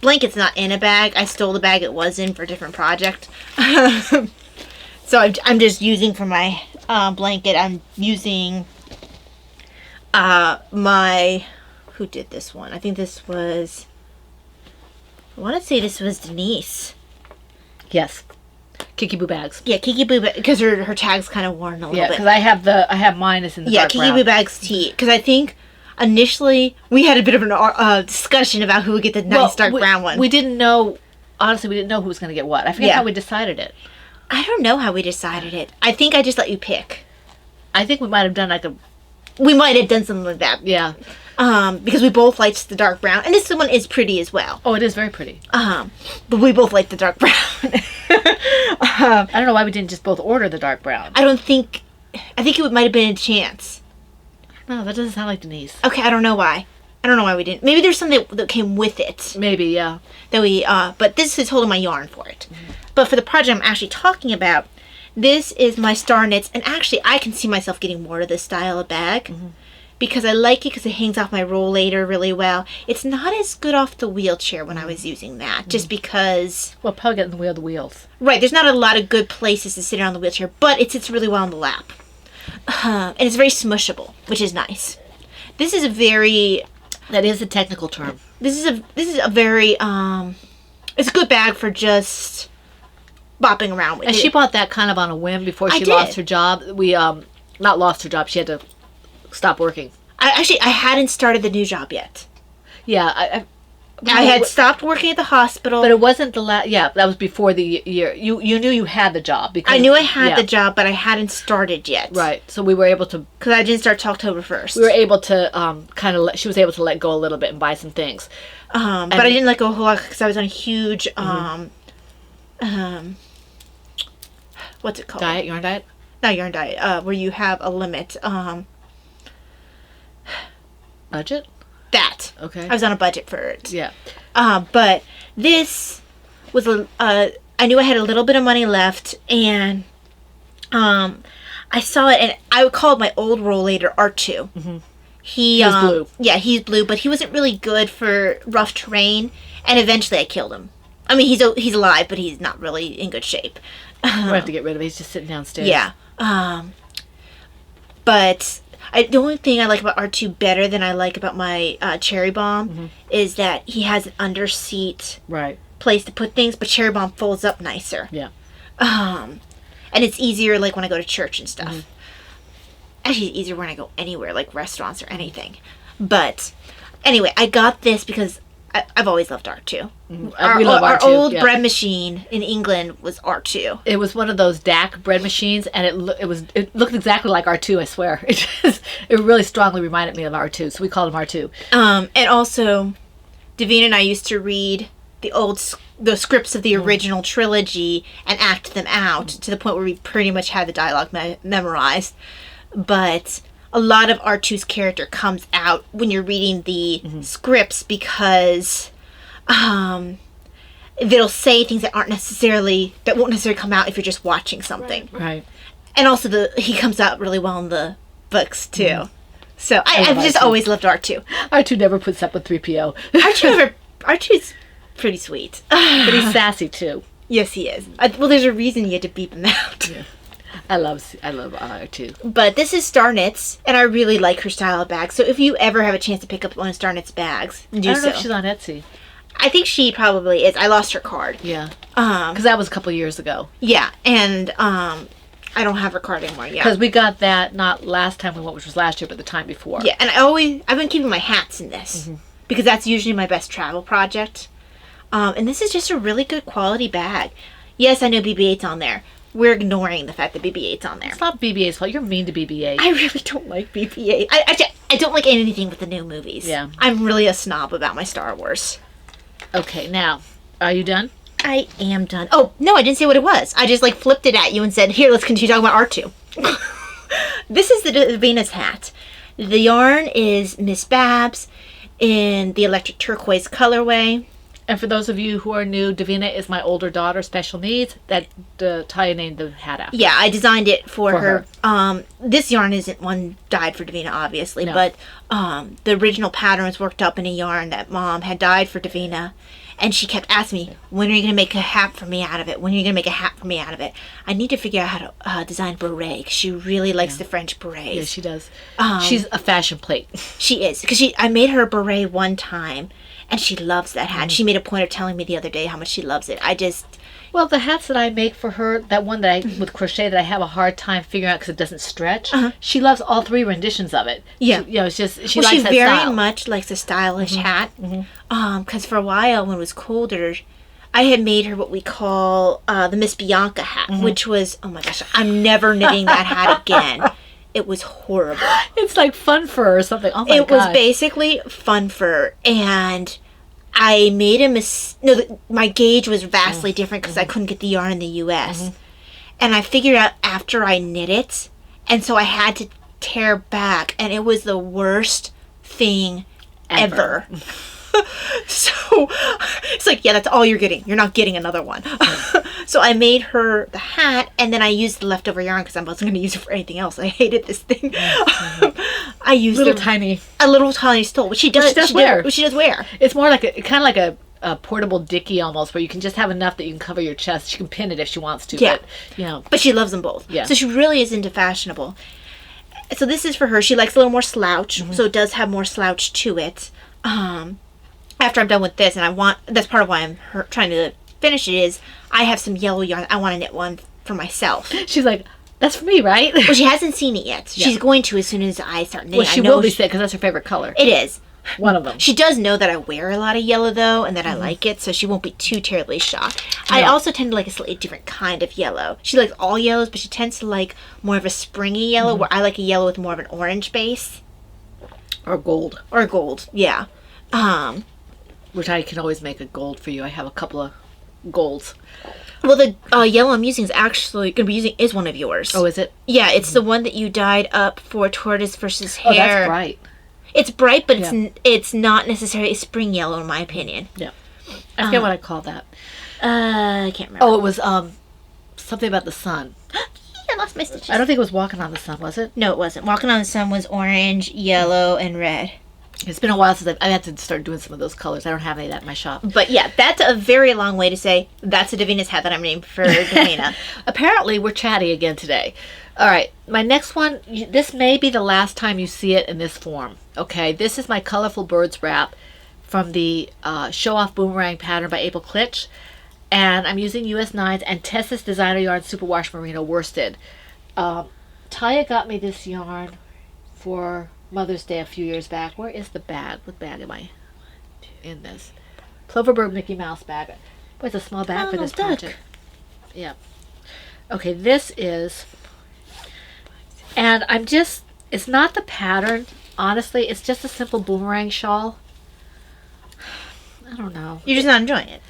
blanket's not in a bag. I stole the bag it was in for a different project. So I'm just using for my blanket. I'm using who did this one? I think this was, I want to say this was Denise. Yes. Kiki Boo Bags. Yeah, Kiki Boo Bags, because her tag's kind of worn a little bit. Yeah, because I have mine is in the dark Kiki brown. Boo Bags tea. Because I think initially we had a bit of an discussion about who would get the nice dark brown one. We didn't know, honestly, we didn't know who was going to get what. I forget how we decided it. I don't know how we decided it. I think I just let you pick. I think we might have done we might have done something like that. Yeah. Because we both liked the dark brown. And this one is pretty as well. Oh, it is very pretty. But we both like the dark brown. I don't know why we didn't just both order the dark brown. I think it might have been a chance. No, that doesn't sound like Denise. Okay, I don't know why. I don't know why we didn't. Maybe there's something that came with it. Maybe, yeah. That we, but this is holding my yarn for it. Mm-hmm. But for the project I'm actually talking about, this is my Star Knits. And actually, I can see myself getting more of this style of bag. Mm-hmm. Because I like it because it hangs off my rollator really well. It's not as good off the wheelchair when I was using that. Just because... Well, probably getting the wheels. Right, there's not a lot of good places to sit on the wheelchair. But it sits really well on the lap. And it's very smushable, which is nice. This is a very... That is a technical term. This is a very... it's a good bag for just bopping around with. And she bought that kind of on a whim before she lost her job. We, not lost her job, she had to stop working. I hadn't started the new job yet. Yeah, I had stopped working at the hospital. But it wasn't the last... Yeah, that was before the year. You knew you had the job. Because I knew I had the job, but I hadn't started yet. Right. So we were able to... Because I didn't start till October 1st. We were able to kind of... She was able to let go a little bit and buy some things. But I didn't let go a whole lot because I was on a huge... what's it called? Yarn diet? Not yarn diet. Where you have a limit. Budget? that. Okay. I was on a budget for it. Yeah. But this was I knew I had a little bit of money left, and I saw it, and I called my old rollator R2. Mm-hmm. He's blue. Yeah, he's blue, but he wasn't really good for rough terrain, and eventually I killed him. I mean, he's alive, but he's not really in good shape. We have to get rid of it. He's just sitting downstairs. Yeah. But the only thing I like about R2 better than I like about my Cherry Bomb is that he has an underseat place to put things, but Cherry Bomb folds up nicer. Yeah. And it's easier, like, when I go to church and stuff. Actually, it's easier when I go anywhere, like restaurants or anything. But anyway, I got this because I've always loved R2. We love Our R2. old bread machine in England was R2. It was one of those DAC bread machines, and it looked exactly like R2. I swear, it really strongly reminded me of R2. So we called him R2. And also, Davina and I used to read the scripts of the original trilogy and act them out to the point where we pretty much had the dialogue memorized. But a lot of R2's character comes out when you're reading the scripts because they'll say things that won't necessarily come out if you're just watching something. Right. And also he comes out really well in the books too. So I've just always loved R2. R2 never puts up with 3PO. R2's pretty sweet. But he's sassy too. Yes, he is. Well, there's a reason you had to beep him out. Yeah. I love R2. But this is Star Knits, and I really like her style of bag. So if you ever have a chance to pick up one of Star Knits bags, do so. I don't know if she's on Etsy. I think she probably is. I lost her card. Yeah. Because that was a couple years ago. Yeah, and I don't have her card anymore. Yeah. Because we got that not last time we went, which was last year, but the time before. Yeah, and I've been keeping my hats in this because that's usually my best travel project. And this is just a really good quality bag. Yes, I know BB-8's on there. We're ignoring the fact that BB-8's on there. It's not BB-8's fault. You're mean to BB-8. I really don't like BB-8. I don't like anything with the new movies. Yeah. I'm really a snob about my Star Wars. Okay, now, are you done? I am done. Oh, no, I didn't say what it was. I just, flipped it at you and said, here, let's continue talking about R2. This is the Davina's hat. The yarn is Miss Babs in the electric turquoise colorway. And for those of you who are new, Davina is my older daughter, special needs, that Talia named the hat after. Yeah, I designed it for her. This yarn isn't one dyed for Davina, obviously, but the original pattern was worked up in a yarn that Mom had dyed for Davina. And she kept asking me, when are you going to make a hat for me out of it? When are you going to make a hat for me out of it? I need to figure out how to design beret, 'cause she really likes the French berets. Yeah, she does. She's a fashion plate. She is. Because I made her a beret one time, and she loves that hat. She made a point of telling me the other day how much she loves it. Well, the hats that I make for her, that one that with crochet that I have a hard time figuring out because it doesn't stretch, she loves all 3 renditions of it. Yeah. It's just, she likes that style. She very much likes a stylish hat. Because for a while, when it was colder, I had made her what we call the Miss Bianca hat, which was, oh my gosh, I'm never knitting that hat again. It was horrible. It's like fun fur or something. Oh my god. It was basically fun fur, and I made a my gauge was vastly different because I couldn't get the yarn in the U.S. And I figured out after I knit it, and so I had to tear back, and it was the worst thing ever. So it's like, yeah, that's all you're getting. You're not getting another one. So I made her the hat, and then I used the leftover yarn because I wasn't going to use it for anything else. I hated this thing. I used a little tiny stole, which she does wear. It's more like kind of like a portable dickie almost, where you can just have enough that you can cover your chest. She can pin it if she wants to. Yeah. But, but she loves them both. Yeah. So she really is into fashionable. So this is for her. She likes a little more slouch, so it does have more slouch to it. After I'm done with this, and that's part of why I'm trying to finish it, is I have some yellow yarn. I want to knit one for myself. She's like, that's for me, right? Well, she hasn't seen it yet. Yeah. She's going to as soon as I start knitting. Well, she will be sick because that's her favorite color. It is. One of them. She does know that I wear a lot of yellow, though, and that I like it, so she won't be too terribly shocked. No. I also tend to like a slightly different kind of yellow. She likes all yellows, but she tends to like more of a springy yellow, where I like a yellow with more of an orange base. Or gold. Yeah. Which I can always make a gold for you. I have a couple of golds. Well, the yellow I'm using is one of yours. Oh, is it? Yeah, it's the one that you dyed up for Tortoise versus Hare. Oh, that's right. It's bright, but it's not necessarily a spring yellow in my opinion. Yeah. I forget what I call that. I can't remember. Oh, it was something about the sun. I lost my stitches. I don't think it was Walking on the Sun, was it? No, it wasn't. Walking on the Sun was orange, yellow, and red. It's been a while since I had to start doing some of those colors. I don't have any of that in my shop. But yeah, that's a very long way to say that's a Davina's hat that I'm named for Davina. Apparently, we're chatty again today. All right, my next one, this may be the last time you see it in this form. Okay, this is my Colorful Birds wrap from the Show Off Boomerang pattern by April Klitsch. And I'm using US 9s and Tessa's Designer Yarn Superwash Merino worsted. Taya got me this yarn for Mother's Day a few years back. Where is the bag? What bag am I in this? Ploverbird Mickey Mouse bag. Boy, it's a small bag for this project. Yeah. Okay, this is... And I'm just... It's not the pattern. Honestly, it's just a simple boomerang shawl. I don't know. You're just not enjoying it.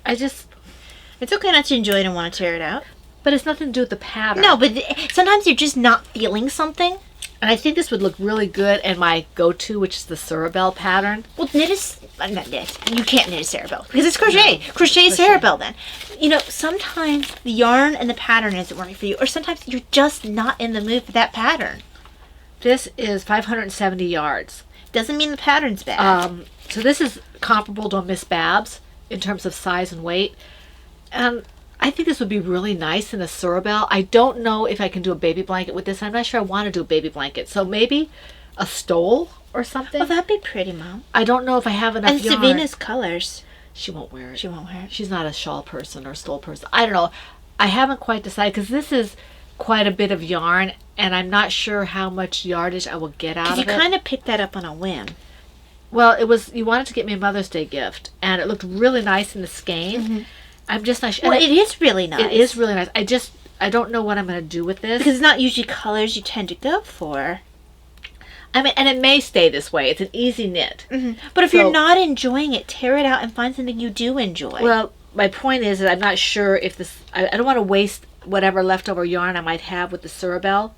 It's okay not to enjoy it and want to tear it out. But it's nothing to do with the pattern. No, but sometimes you're just not feeling something. And I think this would look really good in my go-to, which is the Cerebelle pattern. Well, knit is... Not knit. You can't knit a Cerebelle. Because it's crochet. No, crochet is Cerebelle then. You know, sometimes the yarn and the pattern isn't working for you. Or sometimes you're just not in the mood for that pattern. This is 570 yards. Doesn't mean the pattern's bad. So this is comparable to a Miss Babs in terms of size and weight. And I think this would be really nice in a Cerebelle. I don't know if I can do a baby blanket with this. I'm not sure I want to do a baby blanket. So maybe a stole or something. Oh, that'd be pretty, Mom. I don't know if I have enough yarn. And Savina's colors. She won't wear it. She won't wear it. She's not a shawl person or stole person. I don't know. I haven't quite decided because this is quite a bit of yarn and I'm not sure how much yardage I will get out of it. Because you kind of picked that up on a whim. Well, you wanted to get me a Mother's Day gift and it looked really nice in the skein. Mm-hmm. I'm just not sure. Well, it is really nice. It is really nice. I don't know what I'm going to do with this. Because it's not usually colors you tend to go for. I mean, and it may stay this way. It's an easy knit. Mm-hmm. But if you're not enjoying it, tear it out and find something you do enjoy. Well, my point is that I'm not sure if this... I don't want to waste whatever leftover yarn I might have with the Cerebelle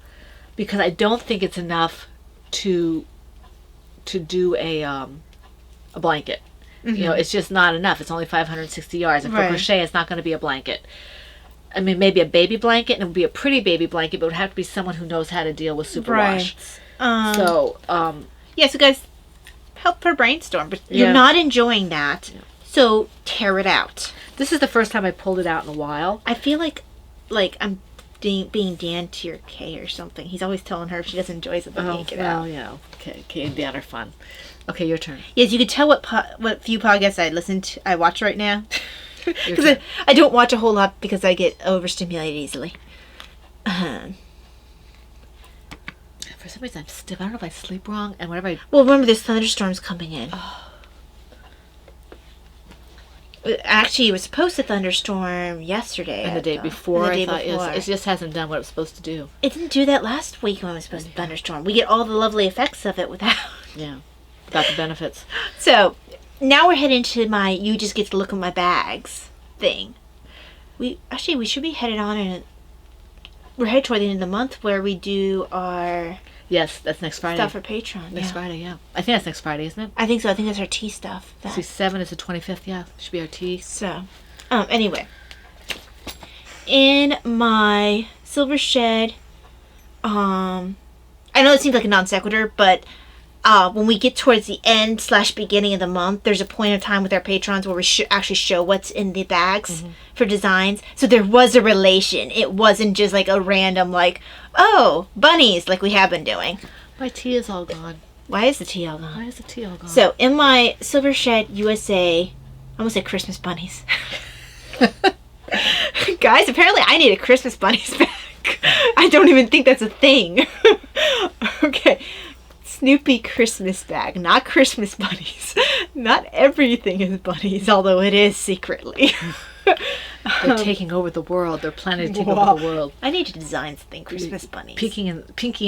because I don't think it's enough to do a blanket. Mm-hmm. You know, it's just not enough. It's only 560 yards. And for crochet, it's not going to be a blanket. I mean, maybe a baby blanket, and it would be a pretty baby blanket, but it would have to be someone who knows how to deal with superwash. So guys, help her brainstorm. But you're not enjoying that, so tear it out. This is the first time I pulled it out in a while. I feel like I'm being Dan to your K or something. He's always telling her if she doesn't enjoy something, yank it out. Oh, yeah. Okay, Kay and Dan are fun. Okay, your turn. Yes, you could tell what few podcasts I watch right now. Because I don't watch a whole lot because I get overstimulated easily. For some reason I'm stiff. I don't know if I sleep wrong and whenever Well, remember there's thunderstorms coming in. Actually, it was supposed to thunderstorm yesterday. And the day before. I thought it just hasn't done what it was supposed to do. It didn't do that last week when it was supposed to thunderstorm. We get all the lovely effects of it without... Yeah. Without the benefits. So, now we're heading to my you just get to look at my bags thing. We should be headed on we're headed toward the end of the month where we do our... Yes, that's next Friday. Stuff for Patreon. Next Friday, yeah. I think that's next Friday, isn't it? I think so. I think that's our tea stuff. See, 7 is the 25th, yeah. Should be our tea. So, anyway. In my Silver Shed, I know it seems like a non sequitur, but when we get towards the end / beginning of the month, there's a point of time with our patrons where we actually show what's in the bags for designs. So there was a relation. It wasn't just like a random oh, bunnies like we have been doing. My tea is all gone. Why is the tea all gone? Why is the tea all gone? So in my Silver Shed USA, I almost said Christmas bunnies. Guys, apparently I need a Christmas bunnies bag. I don't even think that's a thing. Okay. Snoopy Christmas bag, not Christmas bunnies. Not everything is bunnies, although it is secretly. They're taking over the world. They're planning to take over the world. I need to design something Christmas bunnies. Pinky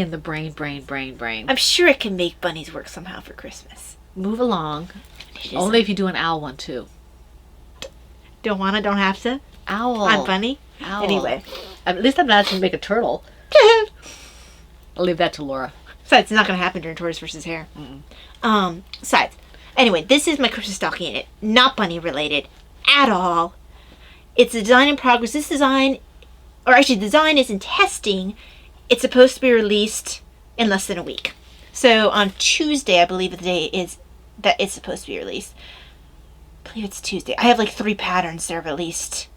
in the brain. I'm sure it can make bunnies work somehow for Christmas. Move along. Only if you do an owl one too. Don't have to? Owl. On bunny? Owl. Anyway. At least I'm not going to make a turtle. I'll leave that to Laura. Besides, it's not going to happen during Tortoise versus Hare. Besides. Anyway, this is my Christmas stocking in it. Not bunny related at all. It's a design in progress. This design, or actually the design is in testing. It's supposed to be released in less than a week. So on Tuesday, I believe the day is that it's supposed to be released. I believe it's Tuesday. I have like 3 patterns that are released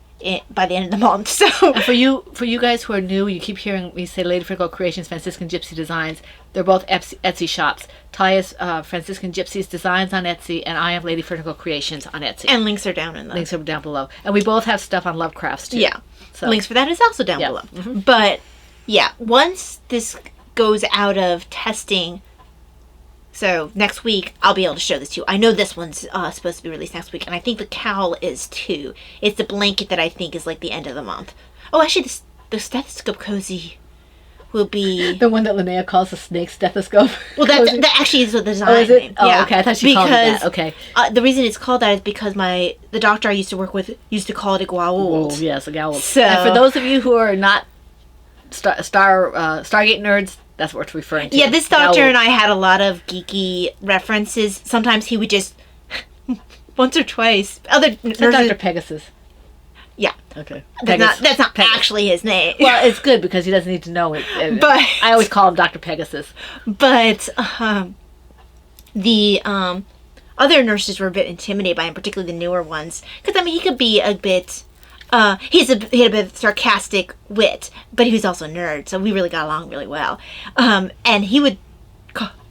by the end of the month. So And for you guys who are new, you keep hearing me say Lady Frederica Creations, Franciscan Gypsy Designs. They're both Etsy shops. Ty is Franciscan Gypsy's Designs on Etsy, and I have Lady Frederica Creations on Etsy. and links are down in the Links are down below. And we both have stuff on Lovecrafts too. Yeah. So Links for that is also down Yeah. below. But yeah, once this goes out of testing, so next week I'll be able to show this to you. I know this one's supposed to be released next week, and I think the cowl is too. It's the blanket that I think is like the end of the month. Oh, actually, the stethoscope cozy will be. the one that Linnea calls the snake stethoscope. Well, that actually is what the design is it? name. Oh, okay. I thought she called it that. Okay. The reason it's called that is because the doctor I used to work with used to call it a Gwauld. Oh, yes, a gowl. So- And for those of you who are not Stargate nerds, that's what it's referring to. Yeah, this doctor Gowl. and I had a lot of geeky references. Sometimes he would just once or twice. Other Is that nurses, Dr. Pegasus? yeah, Okay. that's not Pegasus. actually his name. Well, it's good because he doesn't need to know it. But- I always call him Dr. Pegasus. but the other nurses were a bit intimidated by him, particularly the newer ones, because I mean he could be a bit. He had a bit of sarcastic wit, but he was also a nerd, so we really got along really well. And he would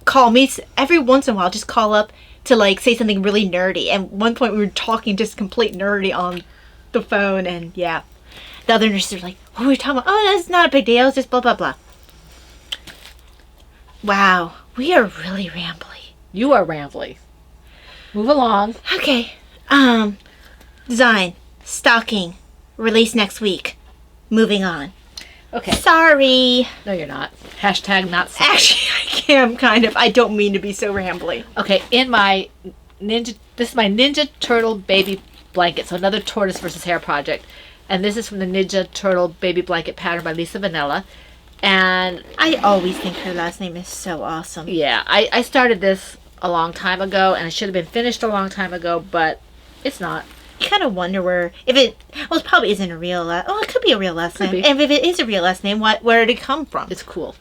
call me every once in a while, just call up to like say something really nerdy. And one point we were talking just complete nerdy on the phone, and yeah, the other nurses were like, "What are we talking about? Oh, that's not a big deal. It's just blah blah blah." Wow, we are really rambly. You are rambly. Move along. Okay, design, stocking, release next week. Moving on. Okay. Sorry. No, you're not. Hashtag not sorry. Actually, I am kind of. I don't mean to be so rambly. Okay, in my this is my Ninja Turtle baby blanket. So another Tortoise versus Hare project. And this is from the Ninja Turtle baby blanket pattern by Lisa Vanilla. And I always think her last name is so awesome. yeah, I started this a long time ago, and it should have been finished a long time ago, but it's not. You kind of wonder where, if it, well, it probably isn't a real last, oh, it could be a real last Could name. be. And if it is a real last name, where did it come from? It's cool.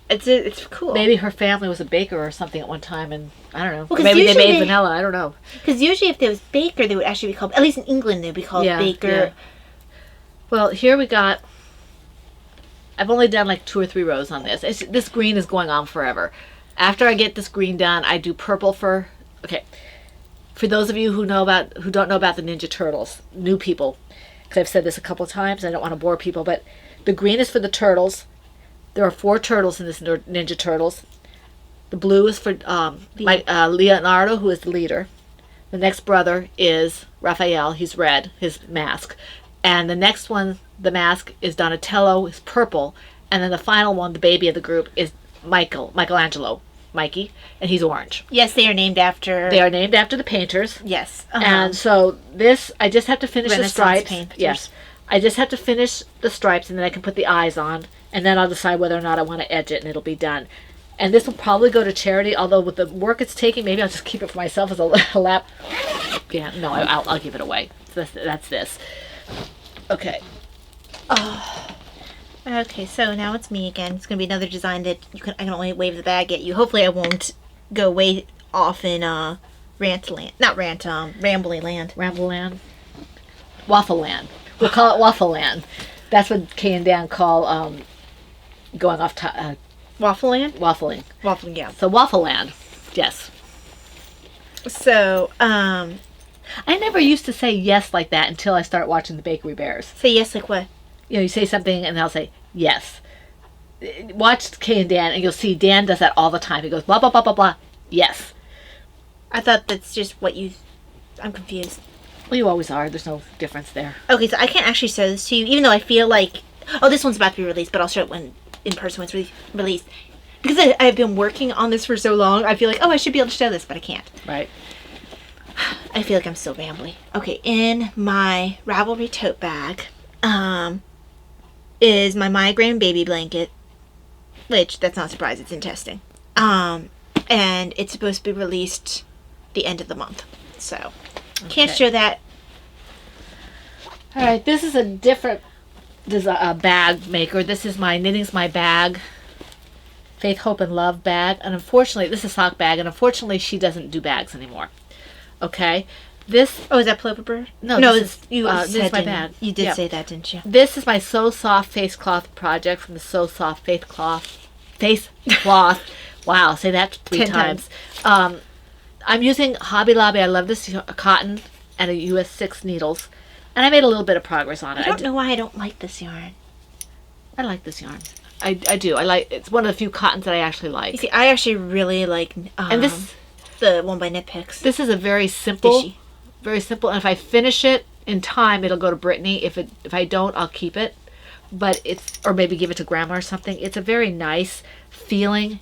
It's cool. Maybe her family was a baker or something at one time, and I don't know. Well, 'cause Maybe they usually made they- vanilla. I don't know. Because usually if there was Baker, they would actually be called, at least in England, they would be called Baker. Yeah. Well, here we got. I've only done like 2 or 3 rows on this. This green is going on forever. After I get this green done, I do purple for. Okay, for those of you who don't know about the Ninja Turtles, new people, because I've said this a couple times. I don't want to bore people, but the green is for the turtles. There are 4 turtles in this Ninja Turtles. The blue is for Leonardo, who is the leader. The next brother is Raphael. He's red, his mask. And the next one, the mask, is Donatello, is purple. And then the final one, the baby of the group, is Michelangelo, Mikey, and he's orange. Yes, they are named after. They are named after the painters. Yes. And so this, I just have to finish the Renaissance stripes. painters. Yes. I just have to finish the stripes, and then I can put the eyes on. And then I'll decide whether or not I want to edge it, and it'll be done. And this will probably go to charity, although with the work it's taking, maybe I'll just keep it for myself as a lap. Yeah, no, I'll give it away. So that's this. Okay. Okay, so now it's me again. It's going to be another design that I can only wave the bag at you. Hopefully I won't go way off in rambly land. Ramble Land. Waffle Land. We'll call it Waffle Land. That's what Kay and Dan call going off Waffle land? waffling. Waffling, yeah. So Waffle Land. Yes. So, I never used to say yes like that until I started watching the Bakery Bears. say yes like what? You know, you say something and they'll say yes. Watch Kay and Dan and you'll see Dan does that all the time. He goes blah, blah, blah, blah, blah. Yes. I thought that's just what you... I'm confused. Well, you always are. There's no difference there. Okay, so I can't actually show this to you, even though I feel like... Oh, this one's about to be released, but I'll show it when in person when it's released. Because I've been working on this for so long, I feel like, oh, I should be able to show this, but I can't. Right. I feel like I'm still rambly. Okay, in my Ravelry tote bag is my migraine baby blanket. which that's not a surprise. It's in testing. And it's supposed to be released the end of the month. So, can't show that. All right, this is a different bag maker. This is my Knitting's My Bag Faith, Hope, and Love bag. And unfortunately, this is a sock bag, and unfortunately, she doesn't do bags anymore. Okay? This... Oh, is that Plover Bird? No, this is my bag. You did say that, didn't you? This is my So Soft Face Cloth project from the So Soft Face Cloth. Wow, say that 3 times. I'm using Hobby Lobby. I love this cotton and a US 6 needles. And I made a little bit of progress on it. I don't know why I don't like this yarn. I like this yarn. I do. It's one of the few cottons that I actually like. You see, I actually really like and this, the one by Knit Picks. This is a very simple, Fishy. very simple. And if I finish it in time, it'll go to Brittany. If I don't, I'll keep it. But or maybe give it to Grandma or something. It's a very nice feeling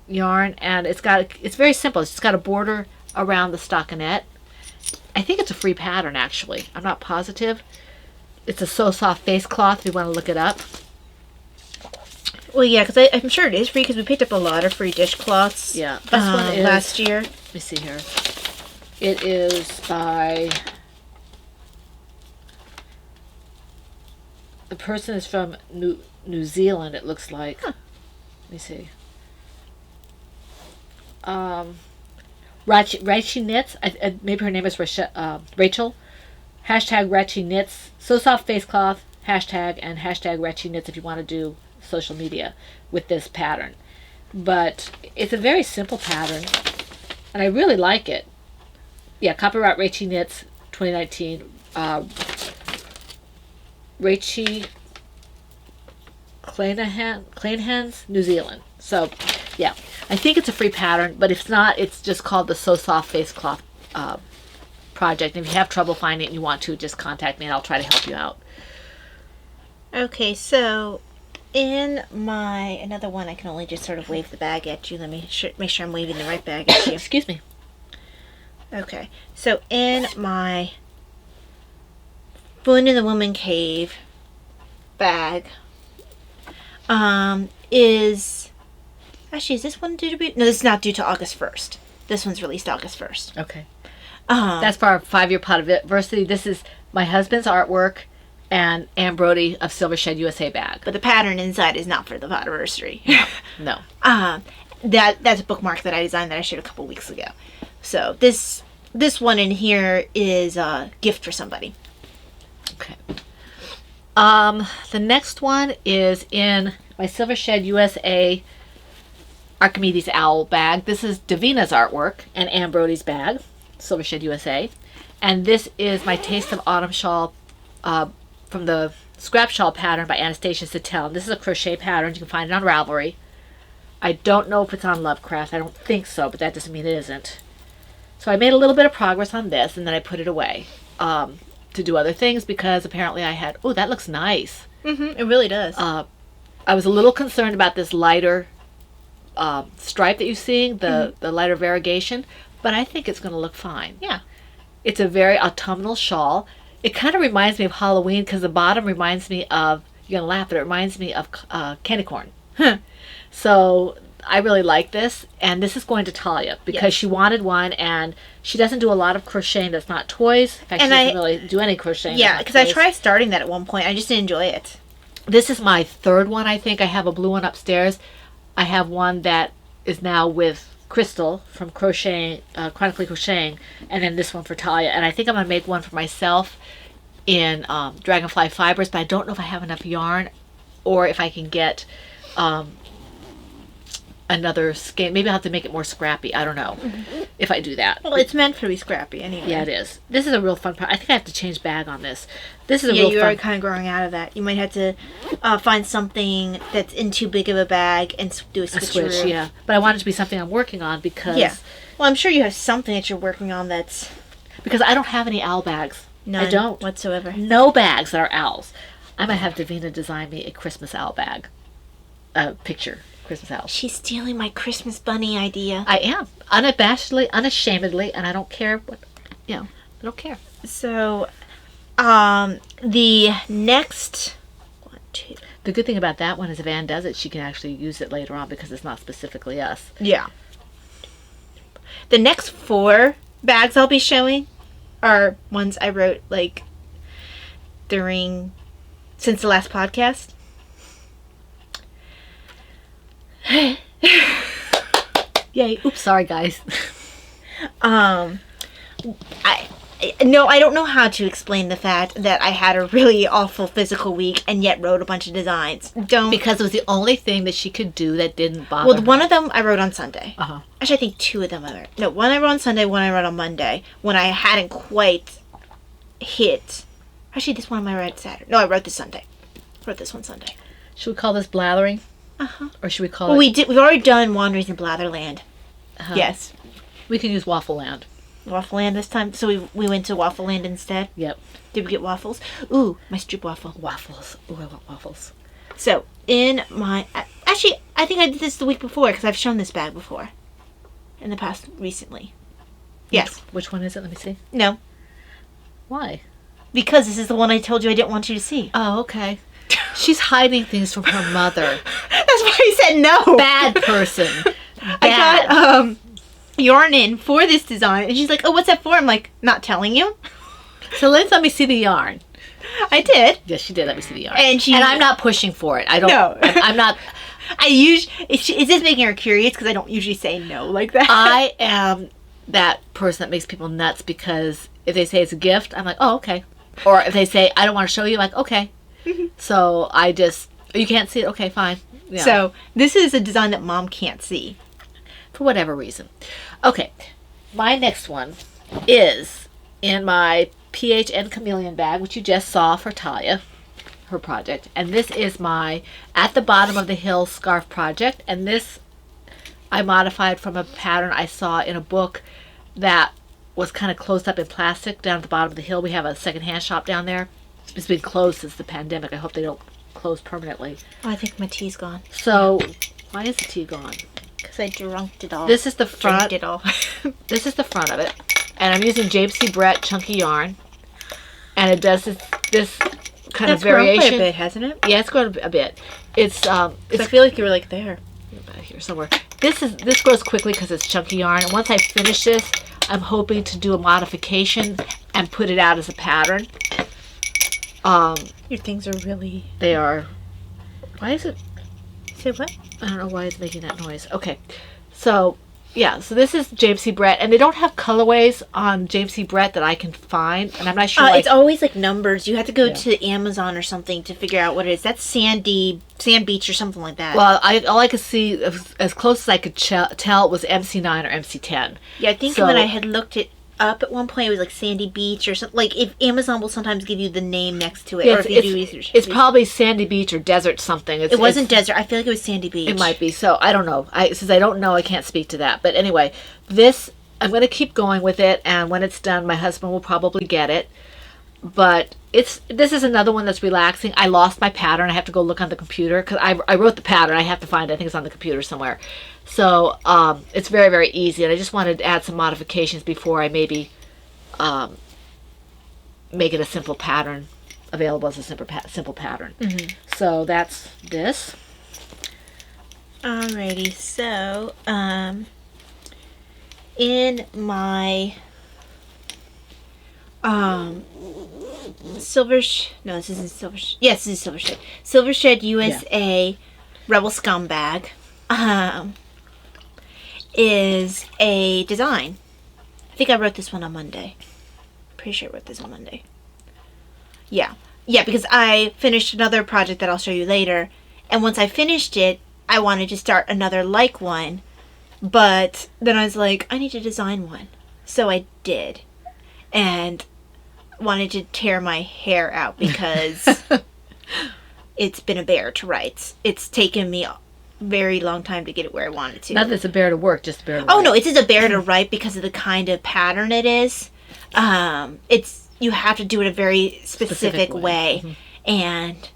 yarn, and it's very simple. It's just got a border around the stockinette. I think it's a free pattern, actually. I'm not positive. It's a So Soft Face Cloth if you want to look it up. Well, yeah, because I'm sure it is free because we picked up a lot of free dishcloths. Yeah, this one is last year. Let me see here. It is by... The person is from New Zealand, it looks like. Huh. Let me see. Rachi Knits. Maybe her name is Rachel. Hashtag Rachi Knits. So Soft Face Cloth. Hashtag and hashtag Rachi Knits if you want to do social media with this pattern. But it's a very simple pattern, and I really like it. Yeah, copyright Rachi Knits 2019. Rachie Clanhans, New Zealand. So, yeah, I think it's a free pattern, but if not, it's just called the So Soft Face Cloth project. And if you have trouble finding it and you want to, just contact me and I'll try to help you out. Okay, so in another one, I can only just sort of wave the bag at you. Let me make sure I'm waving the right bag at you. Excuse me. Okay, so in my Food in the Woman Cave bag is this one due to be? No, this is not due to August 1st. This one's released August 1st. Okay. That's for our 5-year Podiversity. This is my husband's artwork and Ann Brody of Silver Shed USA bag. But the pattern inside is not for the Podiversity. No. That's a bookmark that I designed that I shared a couple weeks ago. So this one in here is a gift for somebody. Okay. The next one is in my Silver Shed USA Archimedes Owl bag. This is Davina's artwork and Ann Brody's bag, Silver Shed USA. And this is my Taste of Autumn shawl from the Scrap Shawl pattern by Anastasia Sattel. This is a crochet pattern. You can find it on Ravelry. I don't know if it's on Lovecraft. I don't think so, but that doesn't mean it isn't. So I made a little bit of progress on this, and then I put it away to do other things because apparently I had... Oh, that looks nice. Mm-hmm, it really does. I was a little concerned about this lighter stripe that you're seeing, the lighter variegation, but I think it's going to look fine. Yeah. It's a very autumnal shawl. It kind of reminds me of Halloween because the bottom reminds me of... You're going to laugh, but it reminds me of candy corn. So I really like this, and this is going to Talia because she wanted one, and she doesn't do a lot of crocheting that's not toys. In fact, she doesn't really do any crocheting. Yeah, because I tried starting that at one point. I just didn't enjoy it. This is my third one, I think. I have a blue one upstairs. I have one that is now with Crystal from Chronically Crocheting, and then this one for Talia. And I think I'm going to make one for myself in Dragonfly Fibers, but I don't know if I have enough yarn or if I can get... another skein. Maybe I'll have to make it more scrappy. I don't know if I do that. Well, it's meant to be scrappy anyway. Yeah, it is. This is a real fun part. I think I have to change bag on this. This is a real fun... Yeah, you are kind of growing out of that. You might have to find something that's in too big of a bag and do a switch. Yeah. But I want it to be something I'm working on because... Yeah. Well, I'm sure you have something that you're working on that's... Because I don't have any owl bags. None I don't. whatsoever. No bags that are owls. I might have Davina design me a Christmas owl bag. Picture. Christmas owl. She's stealing my Christmas bunny idea. I am. Unabashedly, unashamedly, and I don't care what... I don't care. So, the next 1, too. The good thing about that one is if Anne does it, she can actually use it later on because it's not specifically us. Yeah. The next 4 bags I'll be showing are ones I wrote like since the last podcast. Yay. Oops, sorry guys. I don't know how to explain the fact that I had a really awful physical week and yet wrote a bunch of designs. Because it was the only thing that she could do that didn't bother Well, her. one of them I wrote on Sunday. Uh-huh. Actually, I think 2 of them I wrote. No, one I wrote on Sunday, one I wrote on Monday, when I hadn't quite hit. Actually, this one I wrote Saturday. No, I wrote this Sunday. I wrote this one Sunday. Should we call this blathering? Uh-huh. Or should we call Well, it... we've already done Wanderings in Blatherland. Uh-huh. Yes. We can use Waffleland. Waffleland this time. So we went to Waffleland instead. Yep. Did we get waffles? Ooh, my stroop waffle. Waffles. Ooh, I want waffles. So, in my... Actually, I think I did this the week before, because I've shown this bag before. In the past, recently. Yes. Which one is it? Let me see. No. Why? Because this is the one I told you I didn't want you to see. Oh, okay. She's hiding things from her mother. That's why I said no. Bad person. I got yarn in for this design, and she's like, "Oh, what's that for?" I'm like, "Not telling you." So let me see the yarn. I did. Yes, she did. Let me see the yarn. And I'm not pushing for it. I don't. No. I'm not. Is this making her curious? Because I don't usually say no like that. I am that person that makes people nuts because if they say it's a gift, I'm like, oh, okay. Or if they say I don't want to show you, like, okay. So I just, you can't see it. Okay, fine. Yeah. So this is a design that Mom can't see for whatever reason. Okay, my next one is in my PHN Chameleon bag, which you just saw for Talia, her project. And this is my At the Bottom of the Hill scarf project. And this I modified from a pattern I saw in a book that was kind of closed up in plastic down at the bottom of the hill. We have a secondhand shop down there. It's been closed since the pandemic. I hope they don't close permanently. Oh, I think my tea's gone. So, why is the tea gone? Because I drunked it all. This is the front. Drank it all. This is the front of it. And I'm using James C. Brett chunky yarn. And it does this kind of variation. That's grown quite a bit, hasn't it? Yeah, it's grown a bit. It's I feel like you were like there. Back here somewhere. This grows quickly because it's chunky yarn. And once I finish this, I'm hoping to do a modification and put it out as a pattern. Your things are really... They are... Why is it... Say what? I don't know why it's making that noise. Okay. So, yeah. So this is James C. Brett. And they don't have colorways on James C. Brett that I can find. And I'm not sure... it's always like numbers. You have to go to Amazon or something to figure out what it is. That's Sand Beach or something like that. Well, all I could see, as close as I could tell, was MC9 or MC10. Yeah, I think when I had looked it up at one point, it was like Sandy Beach or something. Like, if Amazon will sometimes give you the name next to it, Yeah, or if you do research. It's probably Sandy Beach or Desert something. It wasn't Desert. I feel like it was Sandy Beach. It might be. So, I don't know. Since I don't know, I can't speak to that. But anyway, this, I'm going to keep going with it, and when it's done, my husband will probably get it. But this is another one that's relaxing. I lost my pattern. I have to go look on the computer because I wrote the pattern. I have to find it. I think it's on the computer somewhere. So it's very, very easy. And I just wanted to add some modifications before I maybe make it a simple pattern, available as a simple pattern. Mm-hmm. So that's this. Alrighty. So in my this isn't Silver Shed. Yes, this is Silver Shed. Silver Shed USA Rebel Scum bag is a design. I think I wrote this one on Monday. Pretty sure I wrote this on Monday. Yeah, because I finished another project that I'll show you later, and once I finished it, I wanted to start another like one, but then I was like, I need to design one. So I did. And wanted to tear my hair out because it's been a bear to write. It's taken me a very long time to get it where I wanted to. Not that it's a bear to work, just a bear to write. Oh, no, it is a bear to write because of the kind of pattern it is. You have to do it a very specific way. Mm-hmm. And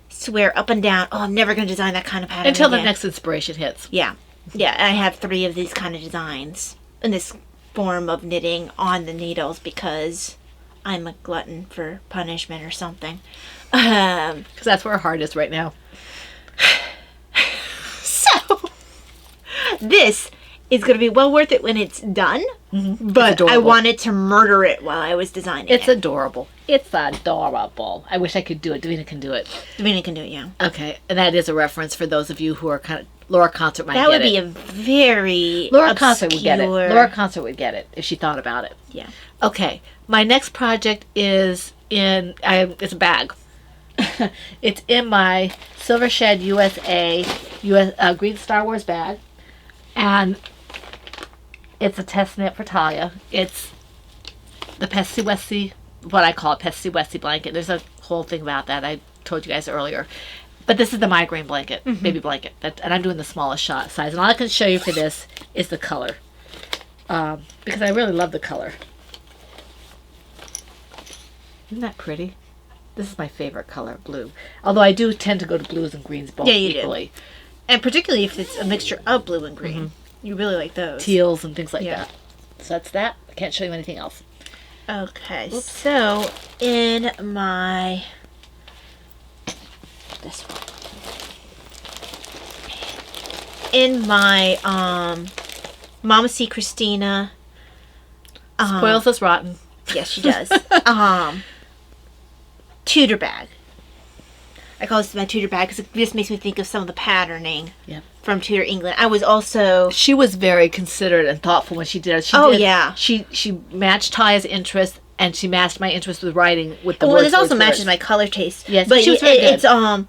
swear up and down, I'm never going to design that kind of pattern until again. the next inspiration hits. Yeah. And I have 3 of these kind of designs in this form of knitting on the needles because I'm a glutton for punishment or something. Because that's where our heart is right now. So, this is going to be well worth it when it's done. Mm-hmm. But I wanted to murder it while I was designing it. It's adorable. It's adorable. I wish I could do it. Davina can do it. Davina can do it, yeah. Okay, and that is a reference for those of you who are kind of... Laura Concert might that get it. That would be a very Laura obscure... Concert would get it. Laura Concert would get it if she thought about it. Yeah. Okay, my next project is in... it's a bag. It's in my Silver Shed USA Green Star Wars bag. And it's a test knit for Talia. It's the Pesty Westy, what I call a Pesty Westy blanket. There's a whole thing about that I told you guys earlier. But this is the migraine blanket, baby blanket. And I'm doing the smallest size. And all I can show you for this is the color. Because I really love the color. Isn't that pretty? This is my favorite color, blue. Although I do tend to go to blues and greens both equally. Do. And particularly if it's a mixture of blue and green. You really like those. Teals and things like that. So that's that. I can't show you anything else. Okay, so in my... this one. In my Mama C. Christina... Spoils us rotten. Yes, she does. Tudor bag. I call this my Tudor bag because it just makes me think of some of the patterning from Tudor England. I was also... She was very considerate and thoughtful when she did it. She matched Talia's interest, and she matched my interest with writing with the words. Well, this also matches my color taste. Yes, but she was very good. It's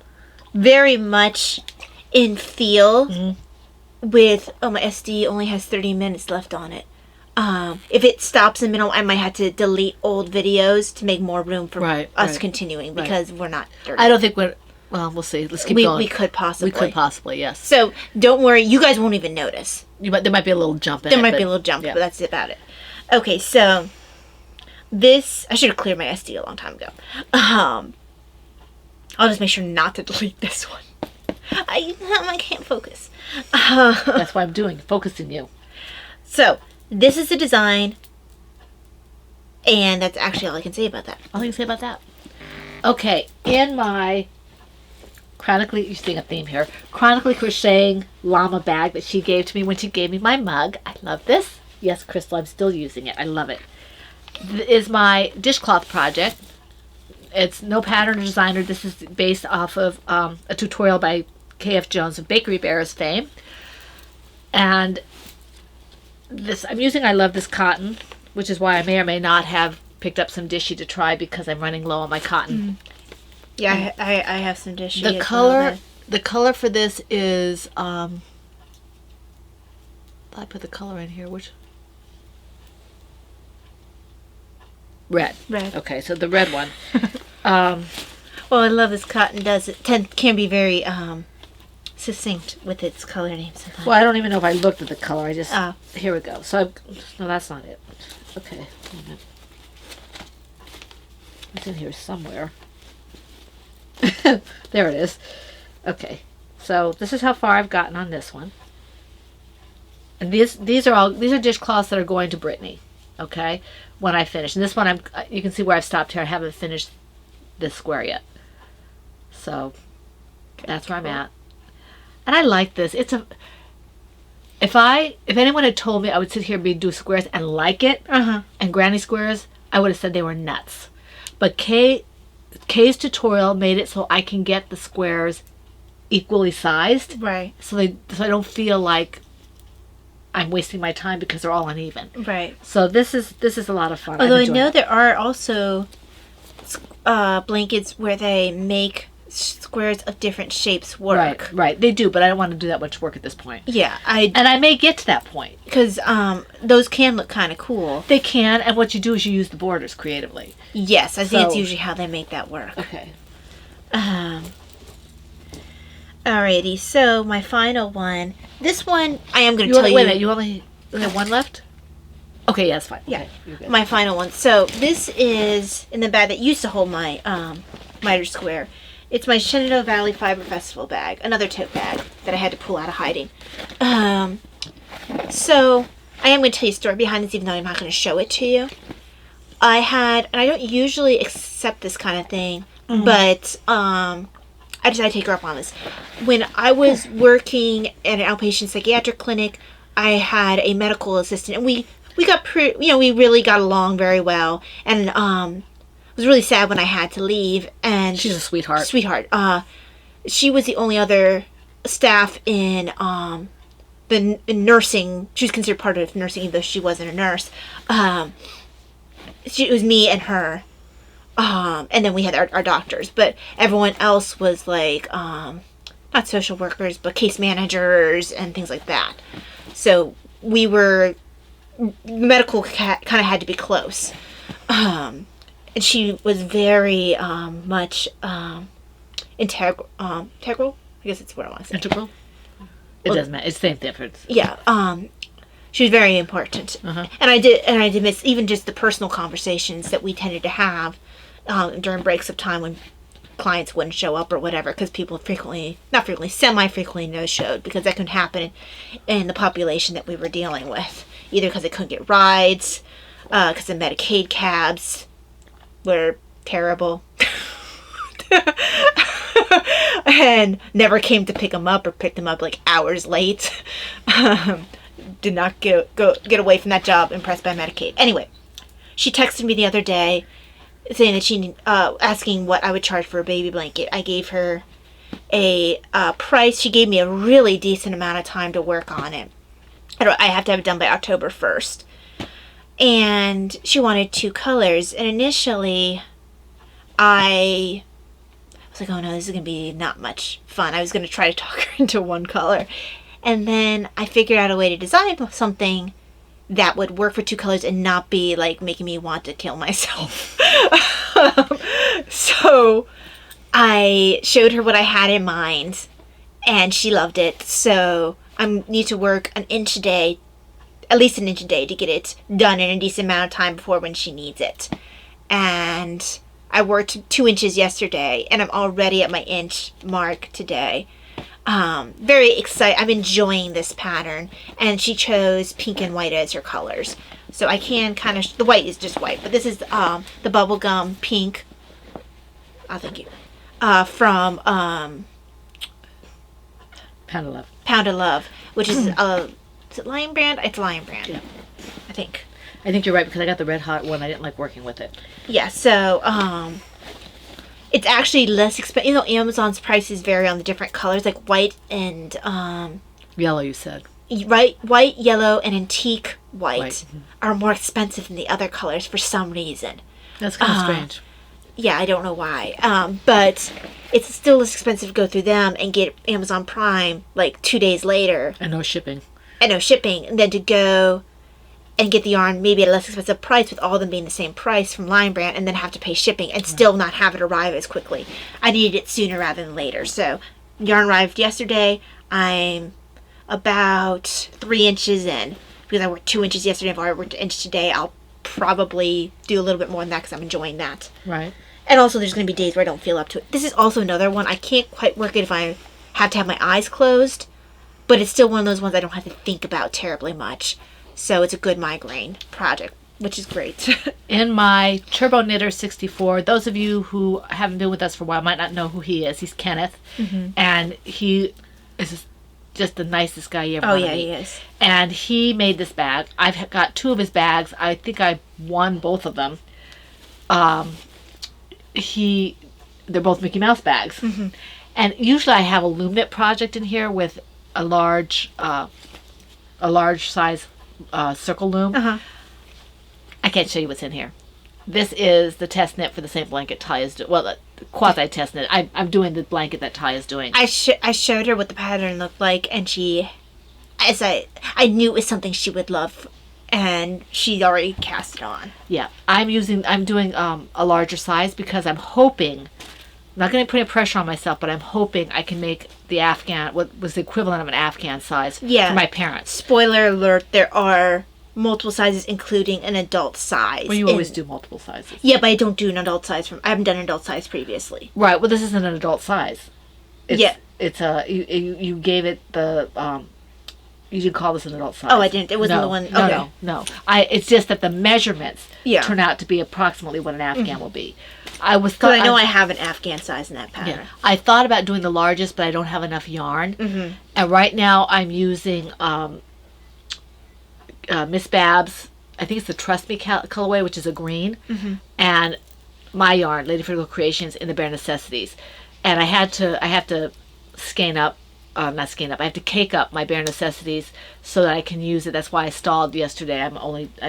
very much in feel with... Oh, my SD only has 30 minutes left on it. If it stops in the middle, I might have to delete old videos to make more room for us continuing because we're not dirty. I don't think we're... Well, we'll see. Let's keep going. We could possibly. We could possibly, yes. So, don't worry. You guys won't even notice. There might be a little jump in There might be a little jump, but that's about it. Okay, so... This... I should have cleared my SD a long time ago. I'll just make sure not to delete this one. I can't focus. That's what I'm doing. Focusing you. So... This is the design, and that's actually all I can say about that. All I can say about that. Okay, in my chronically, you're seeing a theme here, chronically crocheting llama bag that she gave to me when she gave me my mug. I love this. Yes, Crystal, I'm still using it. I love it. This is my dishcloth project. It's no pattern or designer. This is based off of a tutorial by K.F. Jones of Bakery Bears fame. And this I'm using I Love This Cotton, which is why I may or may not have picked up some Dishy to try because I'm running low on my cotton. Yeah, I have some Dishy. The color for this is I put the color in here. Which red? Red. Okay, so the red one. Well, I Love This Cotton can be very succinct with its color name sometimes. Well, I don't even know if I looked at the color. I just here we go. So no, that's not it. Okay, wait a minute. It's in here somewhere. There it is. Okay, so this is how far I've gotten on this one. And these are dishcloths that are going to Brittany. Okay, when I finish. And this one you can see where I've stopped here. I haven't finished this square yet. So that's where I'm at. And I like this. If anyone had told me I would sit here and do squares and like it, and granny squares, I would have said they were nuts. But Kay's tutorial made it so I can get the squares equally sized. Right. So I don't feel like I'm wasting my time because they're all uneven. Right. So this is a lot of fun. Although I know there are also blankets where they make squares of different shapes work. Right. They do, but I don't want to do that much work at this point. Yeah, and I may get to that point because those can look kind of cool. They can, and what you do is you use the borders creatively. Yes, I think it's usually how they make that work. Okay. Alrighty, so my final one. This one I am going to tell you. Wait a minute, you only have one left? Okay, yeah, that's fine. Yeah, okay, you're good. My final one. So this is in the bag that used to hold my miter square. It's my Shenandoah Valley Fiber Festival bag, another tote bag that I had to pull out of hiding. So I am going to tell you a story behind this, even though I'm not going to show it to you. I had, and I don't usually accept this kind of thing, but I decided to take her up on this. When I was working at an outpatient psychiatric clinic, I had a medical assistant, and we got we really got along very well, and it was really sad when I had to leave. And She's a sweetheart. She was the only other staff in the nursing. She was considered part of nursing, even though she wasn't a nurse. It was me and her, and then we had our doctors. But everyone else was like not social workers, but case managers and things like that. So we were medical kind of had to be close, and she was very much integral. Integral, I guess it's what I want to say. Integral. It doesn't matter. It's the same difference. Yeah. She was very important, and I did miss even just the personal conversations that we tended to have during breaks of time when clients wouldn't show up or whatever, because people semi-frequently no-showed, because that could happen in the population that we were dealing with, either because they couldn't get rides, because the Medicaid cabs were terrible, and never came to pick them up, or picked them up like hours late. Did not get away from that job impressed by Medicaid. Anyway, she texted me the other day saying that she asking what I would charge for a baby blanket. I gave her a price. She gave me a really decent amount of time to work on it. I have to have it done by October 1st. And she wanted 2 colors. And initially, I was like, oh no, this is going to be not much fun. I was going to try to talk her into 1 color. And then I figured out a way to design something that would work for 2 colors and not be like making me want to kill myself. So I showed her what I had in mind, and she loved it. So I need to work an inch a day, at least an inch a day, to get it done in a decent amount of time before when she needs it. And I worked 2 inches yesterday, and I'm already at my inch mark today. Very excited. I'm enjoying this pattern, and she chose pink and white as her colors. So I can kind of, the white is just white, but this is the bubblegum pink. Oh, thank you. From Pound of Love. Pound of Love, which is is it Lion Brand? It's Lion Brand. Yeah. I think. I think you're right, because I got the red hot one. I didn't like working with it. Yeah. So it's actually less expensive. You know, Amazon's prices vary on the different colors, like white and Yellow, you said. Right, white, yellow, and antique white White. are more expensive than the other colors for some reason. That's kind of strange. Yeah, I don't know why. But it's still less expensive to go through them and get Amazon Prime like 2 days later. And no shipping. And no shipping. Than to go and get the yarn maybe at a less expensive price, with all of them being the same price from Lion Brand, and then have to pay shipping and still not have it arrive as quickly. I needed it sooner rather than later. So yarn arrived yesterday. I'm about 3 inches in, because I worked 2 inches yesterday. If I worked an inch today, I'll probably do a little bit more than that, because I'm enjoying that. Right. And also there's going to be days where I don't feel up to it. This is also another one. I can't quite work it if I have to have my eyes closed, but it's still one of those ones I don't have to think about terribly much. So it's a good migraine project, which is great. In my Turbo Knitter 64, those of you who haven't been with us for a while might not know who he is. He's Kenneth, and he is just the nicest guy you ever Oh want to yeah, meet. he is. And he made this bag. I've got 2 of his bags. I think I won both of them. They're both Mickey Mouse bags. And usually I have a loom knit project in here with a large size circle loom. I can't show you what's in here. This is the test knit for the same blanket Ty is doing. Well, quasi test knit. I'm doing the blanket that Ty is doing. I showed her what the pattern looked like, and I knew it was something she would love, and she'd already cast it on. Yeah, I'm doing a larger size, because I'm hoping, I'm not going to put any pressure on myself, but I'm hoping I can make the Afghan, what was the equivalent of an Afghan size for my parents. Spoiler alert, there are multiple sizes, including an adult size. Well, you always do multiple sizes. Yeah, but I don't do an adult size. I haven't done an adult size previously. Right, well, this isn't an adult size. Yeah. It's you gave it the You didn't call this an adult size. Oh, I didn't. It wasn't the one. Okay. No. It's just that the measurements Yeah. turn out to be approximately what an Afghan will be. I was Because I know I have an Afghan size in that pattern. Yeah. I thought about doing the largest, but I don't have enough yarn. And right now I'm using Miss Babs. I think it's the Trust Me colorway, which is a green, and my yarn, Lady Vertical Creations, in the Bare Necessities. And I have to skein up. Not skein up. I have to cake up my Bare Necessities so that I can use it. That's why I stalled yesterday. I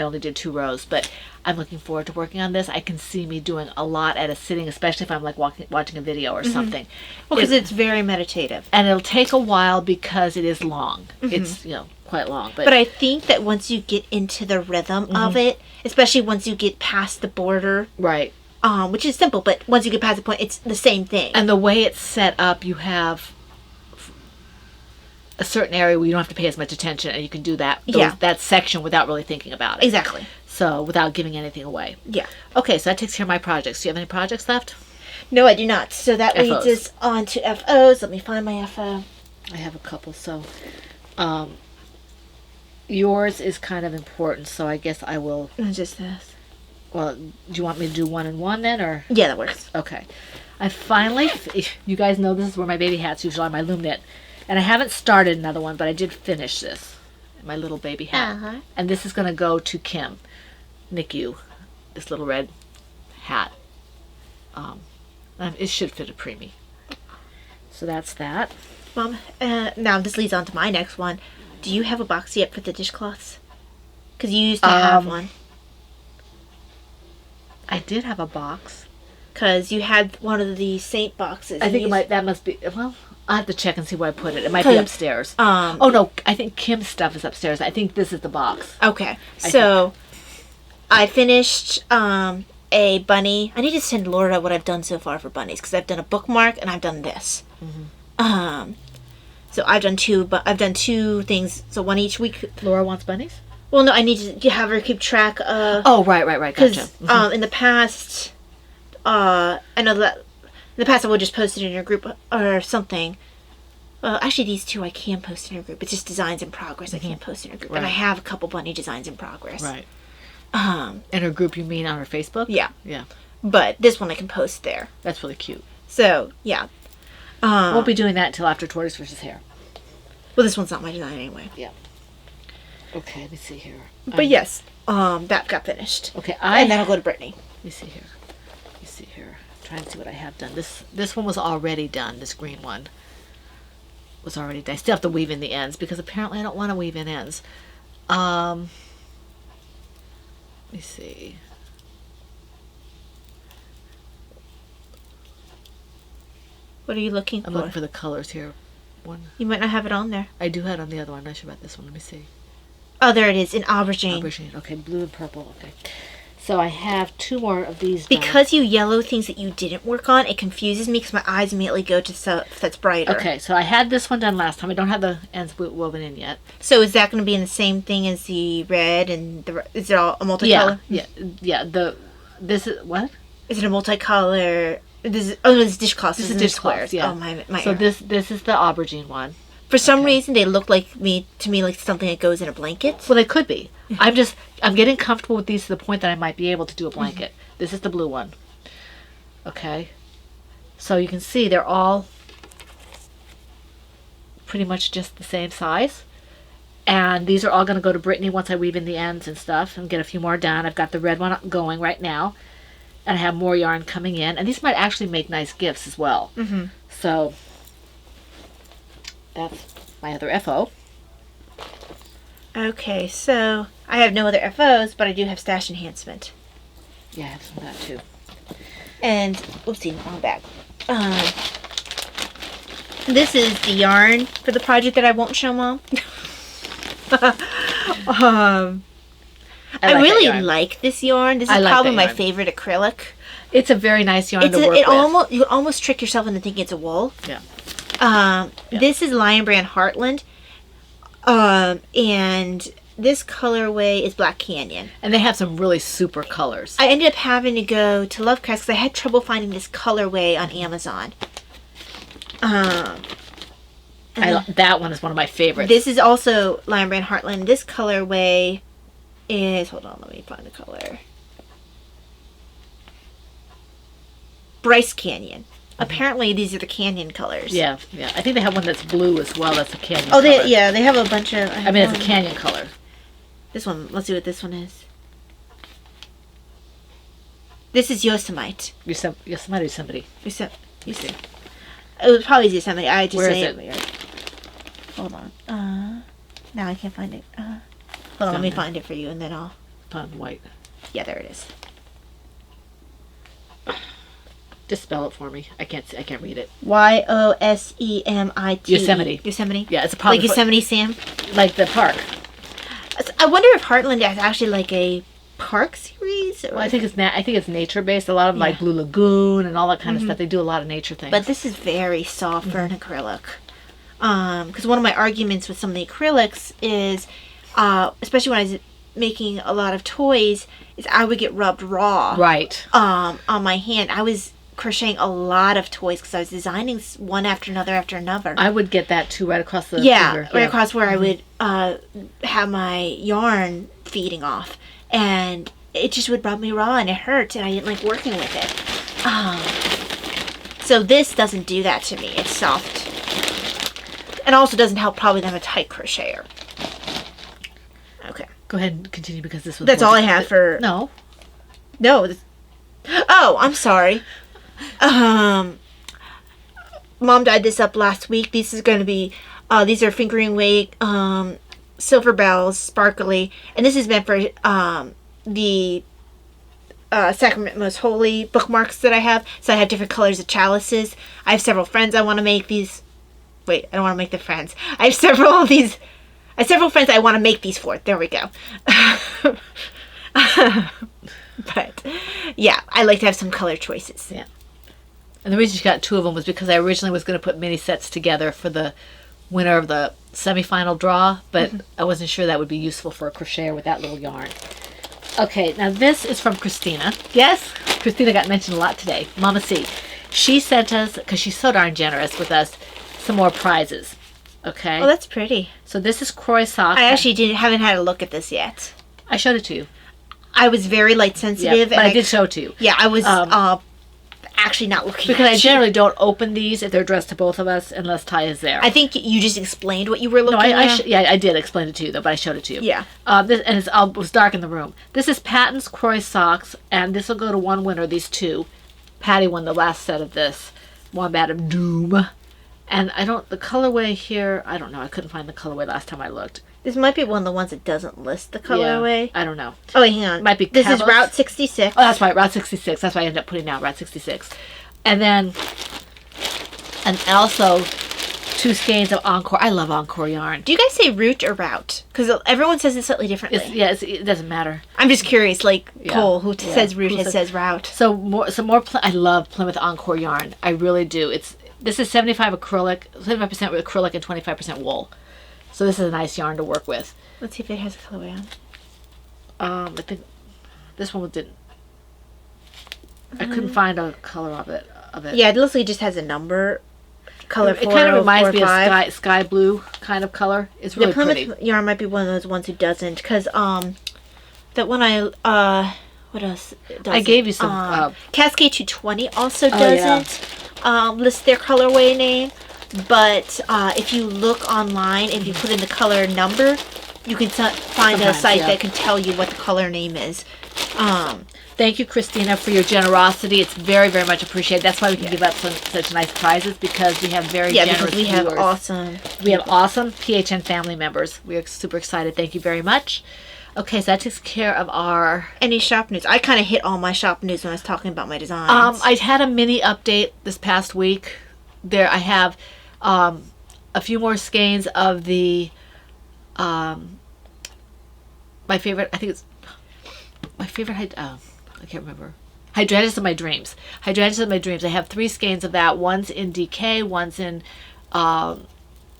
only did 2 rows, but I'm looking forward to working on this. I can see me doing a lot at a sitting, especially if I'm like watching a video or something. Well, because it's very meditative, and it'll take a while because it is long. It's quite long, but I think that once you get into the rhythm of it, especially once you get past the border, right. Which is simple, but once you get past the point, it's the same thing. And the way it's set up, you have a certain area where you don't have to pay as much attention, and you can do that section without really thinking about it. Exactly. So without giving anything away. Yeah. Okay, so that takes care of my projects. Do you have any projects left? No, I do not. So that FOs. leads us on to FOs. Let me find my FO. I have a couple. So yours is kind of important, so I guess I will. Just this. Well, do you want me to do 1 and 1 then, or? Yeah, that works. Okay. I finally, you guys know this is where my baby hats usually are, my loom knit. And I haven't started another one, but I did finish this. My little baby hat. And this is going to go to Kim. NICU. This little red hat. It should fit a preemie. So that's that. Mom, now this leads on to my next one. Do you have a box yet for the dishcloths? Because you used to have one. I did have a box. Because you had one of the Saint boxes. I think that must be, well, I'll have to check and see where I put it. It might be upstairs. Oh, no, I think Kim's stuff is upstairs. I think this is the box. Okay, so I finished a bunny. I need to send Laura what I've done so far for bunnies, because I've done a bookmark and I've done this. So I've done 2, but I've done 2 things. So one each week. Laura wants bunnies? Well, no, I need to have her keep track of. Oh, right, gotcha. Because in the past, I know that in the past I would just post it in your group or something. Well, actually, these 2 I can post in your group. It's just designs in progress I can't post in your group. Right. And I have a couple bunny designs in progress. Right. In her group, you mean on her Facebook? Yeah. Yeah. But this one I can post there. That's really cute. So, yeah. Won't be doing that until after Tortoise versus Hare. Well, this one's not my design anyway. Yeah. Okay, let me see here. But yes, that got finished. Okay, and then I'll go to Brittany. Let me see here. Trying to see what I have done. This one was already done. This green one was already done. I still have to weave in the ends because apparently I don't want to weave in ends. Let me see. What are you looking for? I'm looking for the colors here. One. You might not have it on there. I do have it on the other one. I'm not sure about this one. Let me see. Oh, there it is, in aubergine. Aubergine. Okay, blue and purple. Okay. So I have 2 more of these. Because you yellow things that you didn't work on, it confuses me because my eyes immediately go to stuff that's brighter. Okay, so I had this one done last time. I don't have the ends woven in yet. So is that going to be in the same thing as the red and is it all a multicolor? Yeah. This is what? Is it a multicolor? This is dishcloth. This is dishcloth. Yeah. Oh my. So error. this is the aubergine one. For some reason, they look to me like something that goes in a blanket. Well, they could be. I'm getting comfortable with these to the point that I might be able to do a blanket. This is the blue one. Okay. So you can see they're all pretty much just the same size. And these are all going to go to Brittany once I weave in the ends and stuff and get a few more done. I've got the red one going right now. And I have more yarn coming in. And these might actually make nice gifts as well. So that's my other FO. Okay, so I have no other FOs, but I do have stash enhancement. Yeah, I have some of that too. And, oopsie, wrong bag. This is the yarn for the project that I won't show Mom. I really like this yarn. This is probably my favorite acrylic. It's a very nice yarn to work with. You almost trick yourself into thinking it's a wool. Yeah. This is Lion Brand Heartland. And this colorway is Black Canyon. And they have some really super colors. I ended up having to go to Lovecraft because I had trouble finding this colorway on Amazon. That one is one of my favorites. This is also Lion Brand Heartland. This colorway is, hold on, let me find the color. Bryce Canyon. Apparently these are the canyon colors. Yeah. I think they have one that's blue as well. That's a canyon Oh, color. they have a bunch of... I mean, it's a canyon color. This one, let's see what this one is. This is Yosemite. Yosemite or somebody. Yosemite. It was probably Yosemite. I just Where say is it weird. Hold on. Now I can't find it. Hold on, let me find it for you and then I'll... On white. Yeah, there it is. Just spell it for me. I can't read it. Yosemite. Yosemite. Yosemite? Yeah, it's a probably like Yosemite Sam? like the park. I wonder if Heartland is actually like a park series? Or... Well, I think it's nature based. A lot of like Blue Lagoon and all that kind of stuff. They do a lot of nature things. But this is very soft for an acrylic. Because one of my arguments with some of the acrylics is, especially when I was making a lot of toys, is I would get rubbed raw. Right. On my hand. I was crocheting a lot of toys because I was designing one after another. I would get that too, right across the finger. right Across where I would have my yarn feeding off. And it just would rub me raw and it hurt and I didn't like working with it. So this doesn't do that to me. It's soft. And also doesn't help probably that I'm a tight crocheter. Okay. Go ahead and continue because this was... That's all I have for... No. Oh, I'm sorry. Mom dyed this up last week. This is going to be... these are fingering weight... silver bells, sparkly, and this is meant for the Sacrament Most Holy bookmarks that I have. So I have different colors of chalices. I have several friends I want to make these. Wait, I don't want to make the friends. I have several of these. I have several friends I want to make these for. There we go. But yeah, I like to have some color choices. Yeah. And the reason she got two of them was because I originally was going to put mini sets together for the winner of the semifinal draw, but I wasn't sure that would be useful for a crocheter with that little yarn. Okay, now this is from Christina. Yes? Christina got mentioned a lot today. Mama C. She sent us, because she's so darn generous with us, some more prizes. Okay? Oh, that's pretty. So this is Croy Sock. I actually haven't had a look at this yet. I showed it to you. I was very light sensitive. Yeah, but I did show it to you. Yeah, I was actually not looking because at I generally don't open these if they're addressed to both of us unless Ty is there. I think you just explained what you were looking at. Yeah, I did explain it to you though, but I showed it to you. Yeah. It was dark in the room. This is Patton's Croy Socks, and this will go to one winner. These two. Patty won the last set of this. Wombat of Doom. And the colorway here, I don't know. I couldn't find the colorway last time I looked. This might be one of the ones that doesn't list the colorway. Yeah, I don't know. Oh, wait, hang on. Might be This Cabos. is Route 66. Oh, that's right, Route 66. That's why I ended up putting down Route 66. And also 2 skeins of Encore. I love Encore yarn. Do you guys say route or route? Because everyone says it slightly differently. It doesn't matter. I'm just curious, like Cole, who says route and says route. So I love Plymouth Encore yarn. I really do. This is 75% acrylic and 25% wool. So this is a nice yarn to work with. Let's see if it has a colorway on. I think this one didn't. I couldn't find a color of it. Yeah, it looks like it just has a number. Color It kind of reminds me of sky blue kind of color. It's really pretty. Plymouth yarn might be one of those ones who doesn't, because that one what else does I gave you some. Cascade 220 also doesn't list their colorway name. But if you look online, if you put in the color number, you can find a site that can tell you what the color name is. Thank you, Christina, for your generosity. It's very, very much appreciated. That's why we can give up such nice prizes, because we have very generous because we have viewers. We have awesome PHN family members. We are super excited. Thank you very much. Okay, so that takes care of our... Any shop news. I kind of hit all my shop news when I was talking about my designs. I had a mini update this past week. There I have a few more skeins of the... my favorite... I think it's... My favorite... I can't remember. Hydrangeas of My Dreams. Hydrangeas of My Dreams. I have 3 skeins of that. One's in DK, one's in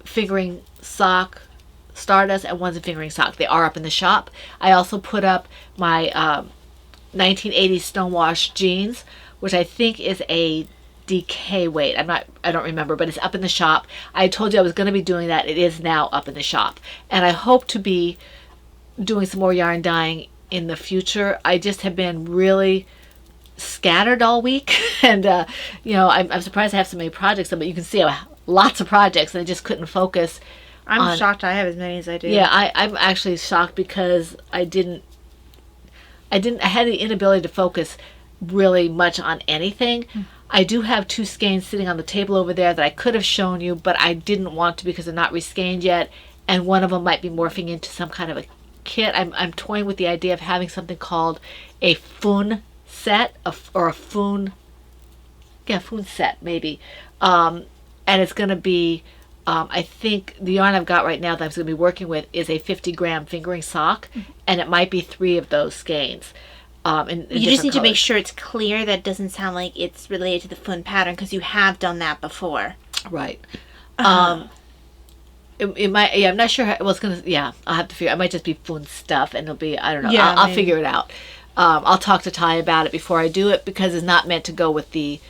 Fingering Sock Stardust, and one's in Fingering Sock. They are up in the shop. I also put up my 1980s Stonewash jeans, which I think is a DK weight. I don't remember, but it's up in the shop. I told you I was going to be doing that. It is now up in the shop. And I hope to be doing some more yarn dyeing in the future. I just have been really scattered all week. And, I'm surprised I have so many projects, but you can see I have lots of projects and I just couldn't focus. I'm shocked I have as many as I do. Yeah, I'm actually shocked because I had the inability to focus really much on anything. I do have 2 skeins sitting on the table over there that I could have shown you, but I didn't want to because they're not reskeined yet, and one of them might be morphing into some kind of a kit. I'm toying with the idea of having something called a Fun set, or a Fun set maybe, and it's going to be, I think the yarn I've got right now that I'm going to be working with is a 50-gram fingering sock, and it might be 3 of those skeins. You just need to make sure it's clear that it doesn't sound like it's related to the Fun pattern, because you have done that before. Right. It might. Yeah, I'm not sure. I'll have to figure. It might just be Fun stuff, and it'll be. I don't know. Yeah, I'll figure it out. I'll talk to Ty about it before I do it, because it's not meant to go with the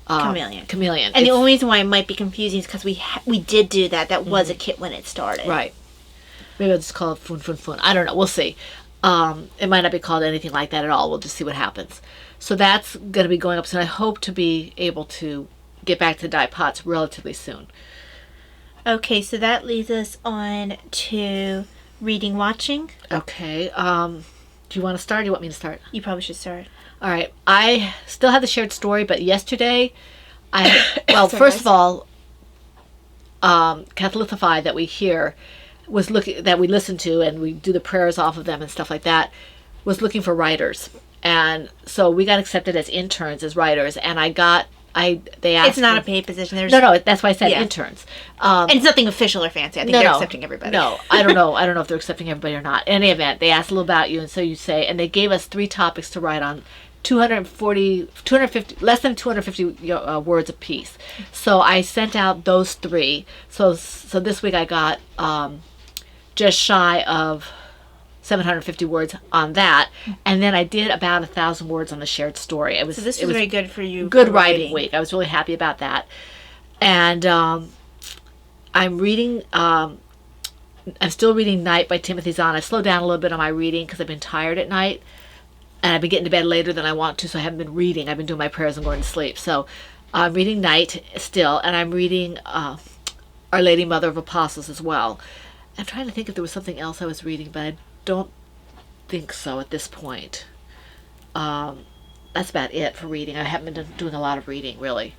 chameleon. And the only reason why it might be confusing is because we did do that. That was a kit when it started. Right. Maybe I'll just call it Fun. I don't know. We'll see. It might not be called anything like that at all. We'll just see what happens. So that's going to be going up soon. I hope to be able to get back to dye pots relatively soon. Okay, so that leads us on to reading, watching. Okay. Do you want to start or do you want me to start? You probably should start. All right. I still have the shared story, but yesterday, first of all, Catholicify that we hear that we listen to and we do the prayers off of them and stuff like that, was looking for writers. And so we got accepted as interns, as writers, and they asked. It's not a paid position. No, that's why I said interns. And it's nothing official or fancy. I think they're accepting everybody. No, I don't know. I don't know if they're accepting everybody or not. In any event, they asked a little about you, and so you say, and they gave us 3 topics to write on, 250, less than 250 words a piece. So I sent out those 3. So this week I got just shy of 750 words on that, and then I did about 1,000 words on the shared story. It was very good for you. Good writing week. I was really happy about that. And I'm reading. I'm still reading Night by Timothy Zahn. I slowed down a little bit on my reading because I've been tired at night, and I've been getting to bed later than I want to, so I haven't been reading. I've been doing my prayers and going to sleep. So I'm reading Night still, and I'm reading Our Lady Mother of Apostles as well. I'm trying to think if there was something else I was reading, but I don't think so at this point. That's about it for reading. I haven't been doing a lot of reading, really.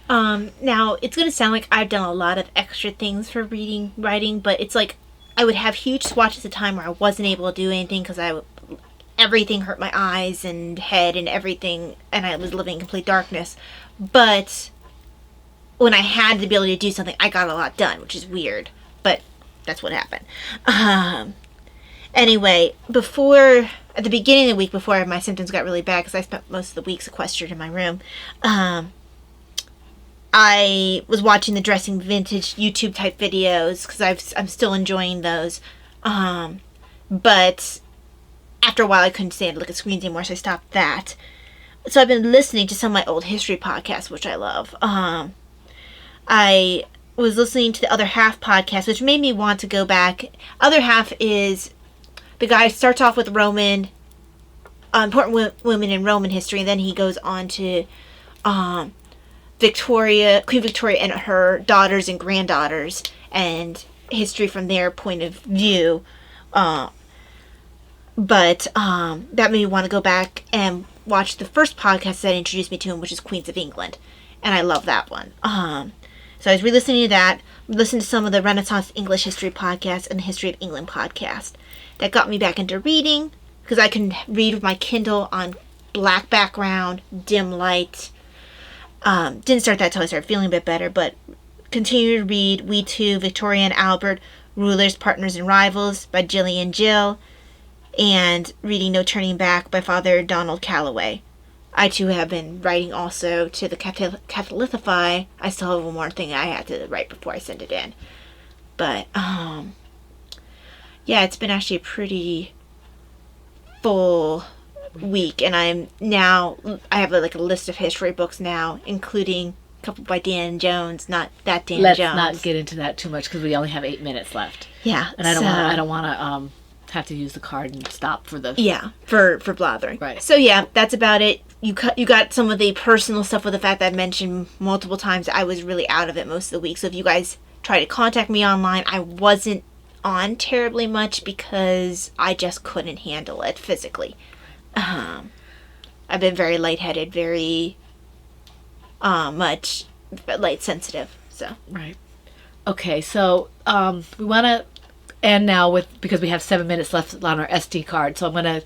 Now, it's going to sound like I've done a lot of extra things for writing, but it's like I would have huge swatches of time where I wasn't able to do anything because everything hurt my eyes and head and everything, and I was living in complete darkness. But when I had the ability to do something, I got a lot done, which is weird, but that's what happened. Anyway, at the beginning of the week, before my symptoms got really bad, because I spent most of the week sequestered in my room, I was watching the dressing vintage YouTube type videos, because I'm still enjoying those. But after a while, I couldn't stand to look at screens anymore, so I stopped that. So I've been listening to some of my old history podcasts, which I love. I was listening to the Other Half podcast, which made me want to go back. Other Half is the guy starts off with Roman, important women in Roman history, and then he goes on to Queen Victoria and her daughters and granddaughters, and history from their point of view. But that made me want to go back and watch the first podcast that introduced me to him, which is Queens of England, and I love that one. So I was re-listening to that, listened to some of the Renaissance English History podcast and the History of England podcast. That got me back into reading, because I can read with my Kindle on black background, dim light. Didn't start that till I started feeling a bit better, but continue to read We Too, Victoria and Albert, Rulers, Partners and Rivals by Gillian Gill, and reading No Turning Back by Father Donald Calloway. I too have been writing also to the Catholicify. I still have one more thing I had to write before I send it in. But, yeah, it's been actually a pretty full week, and I have like a list of history books now, including a couple by Dan Jones. Not that Dan Let's Jones. not get into that too much because we only have 8 minutes left. Yeah, And I don't want to have to use the card and stop for the... Yeah, for blathering. Right. So yeah, that's about it. You got some of the personal stuff with the fact that I mentioned multiple times I was really out of it most of the week. So if you guys try to contact me online, I wasn't on terribly much because I just couldn't handle it physically. I've been very lightheaded, very much light sensitive. So Right. Okay, so we want to end now because we have 7 minutes left on our SD card. So I'm going to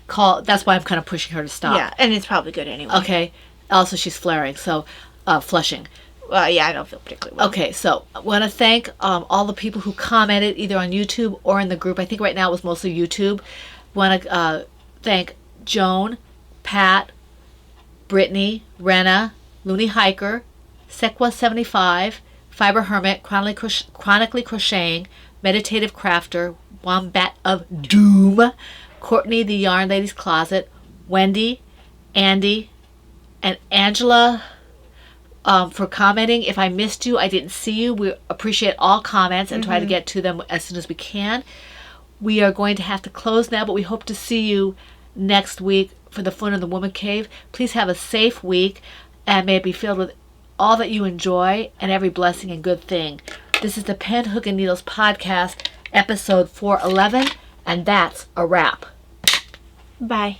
call. That's why I'm kind of pushing her to stop. yeah, and it's probably good anyway. Okay. Also, she's flaring, so flushing. Well, yeah, I don't feel particularly well. Okay, so I want to thank all the people who commented either on YouTube or in the group. I think right now it was mostly YouTube. Want to thank Joan, Pat, Brittany, Renna, Looney Hiker, Sequa75, Fiber Hermit, Chronically Crocheting, Meditative Crafter, Wombat of Doom, Courtney the Yarn Lady's Closet, Wendy, Andy, and Angela for commenting. If I missed you, I didn't see you. We appreciate all comments and try to get to them as soon as we can. We are going to have to close now, but we hope to see you next week for the Fun in the Woman Cave. Please have a safe week, and may it be filled with all that you enjoy and every blessing and good thing. This is the Pen, Hook, and Needles podcast, episode 411, and that's a wrap. Bye.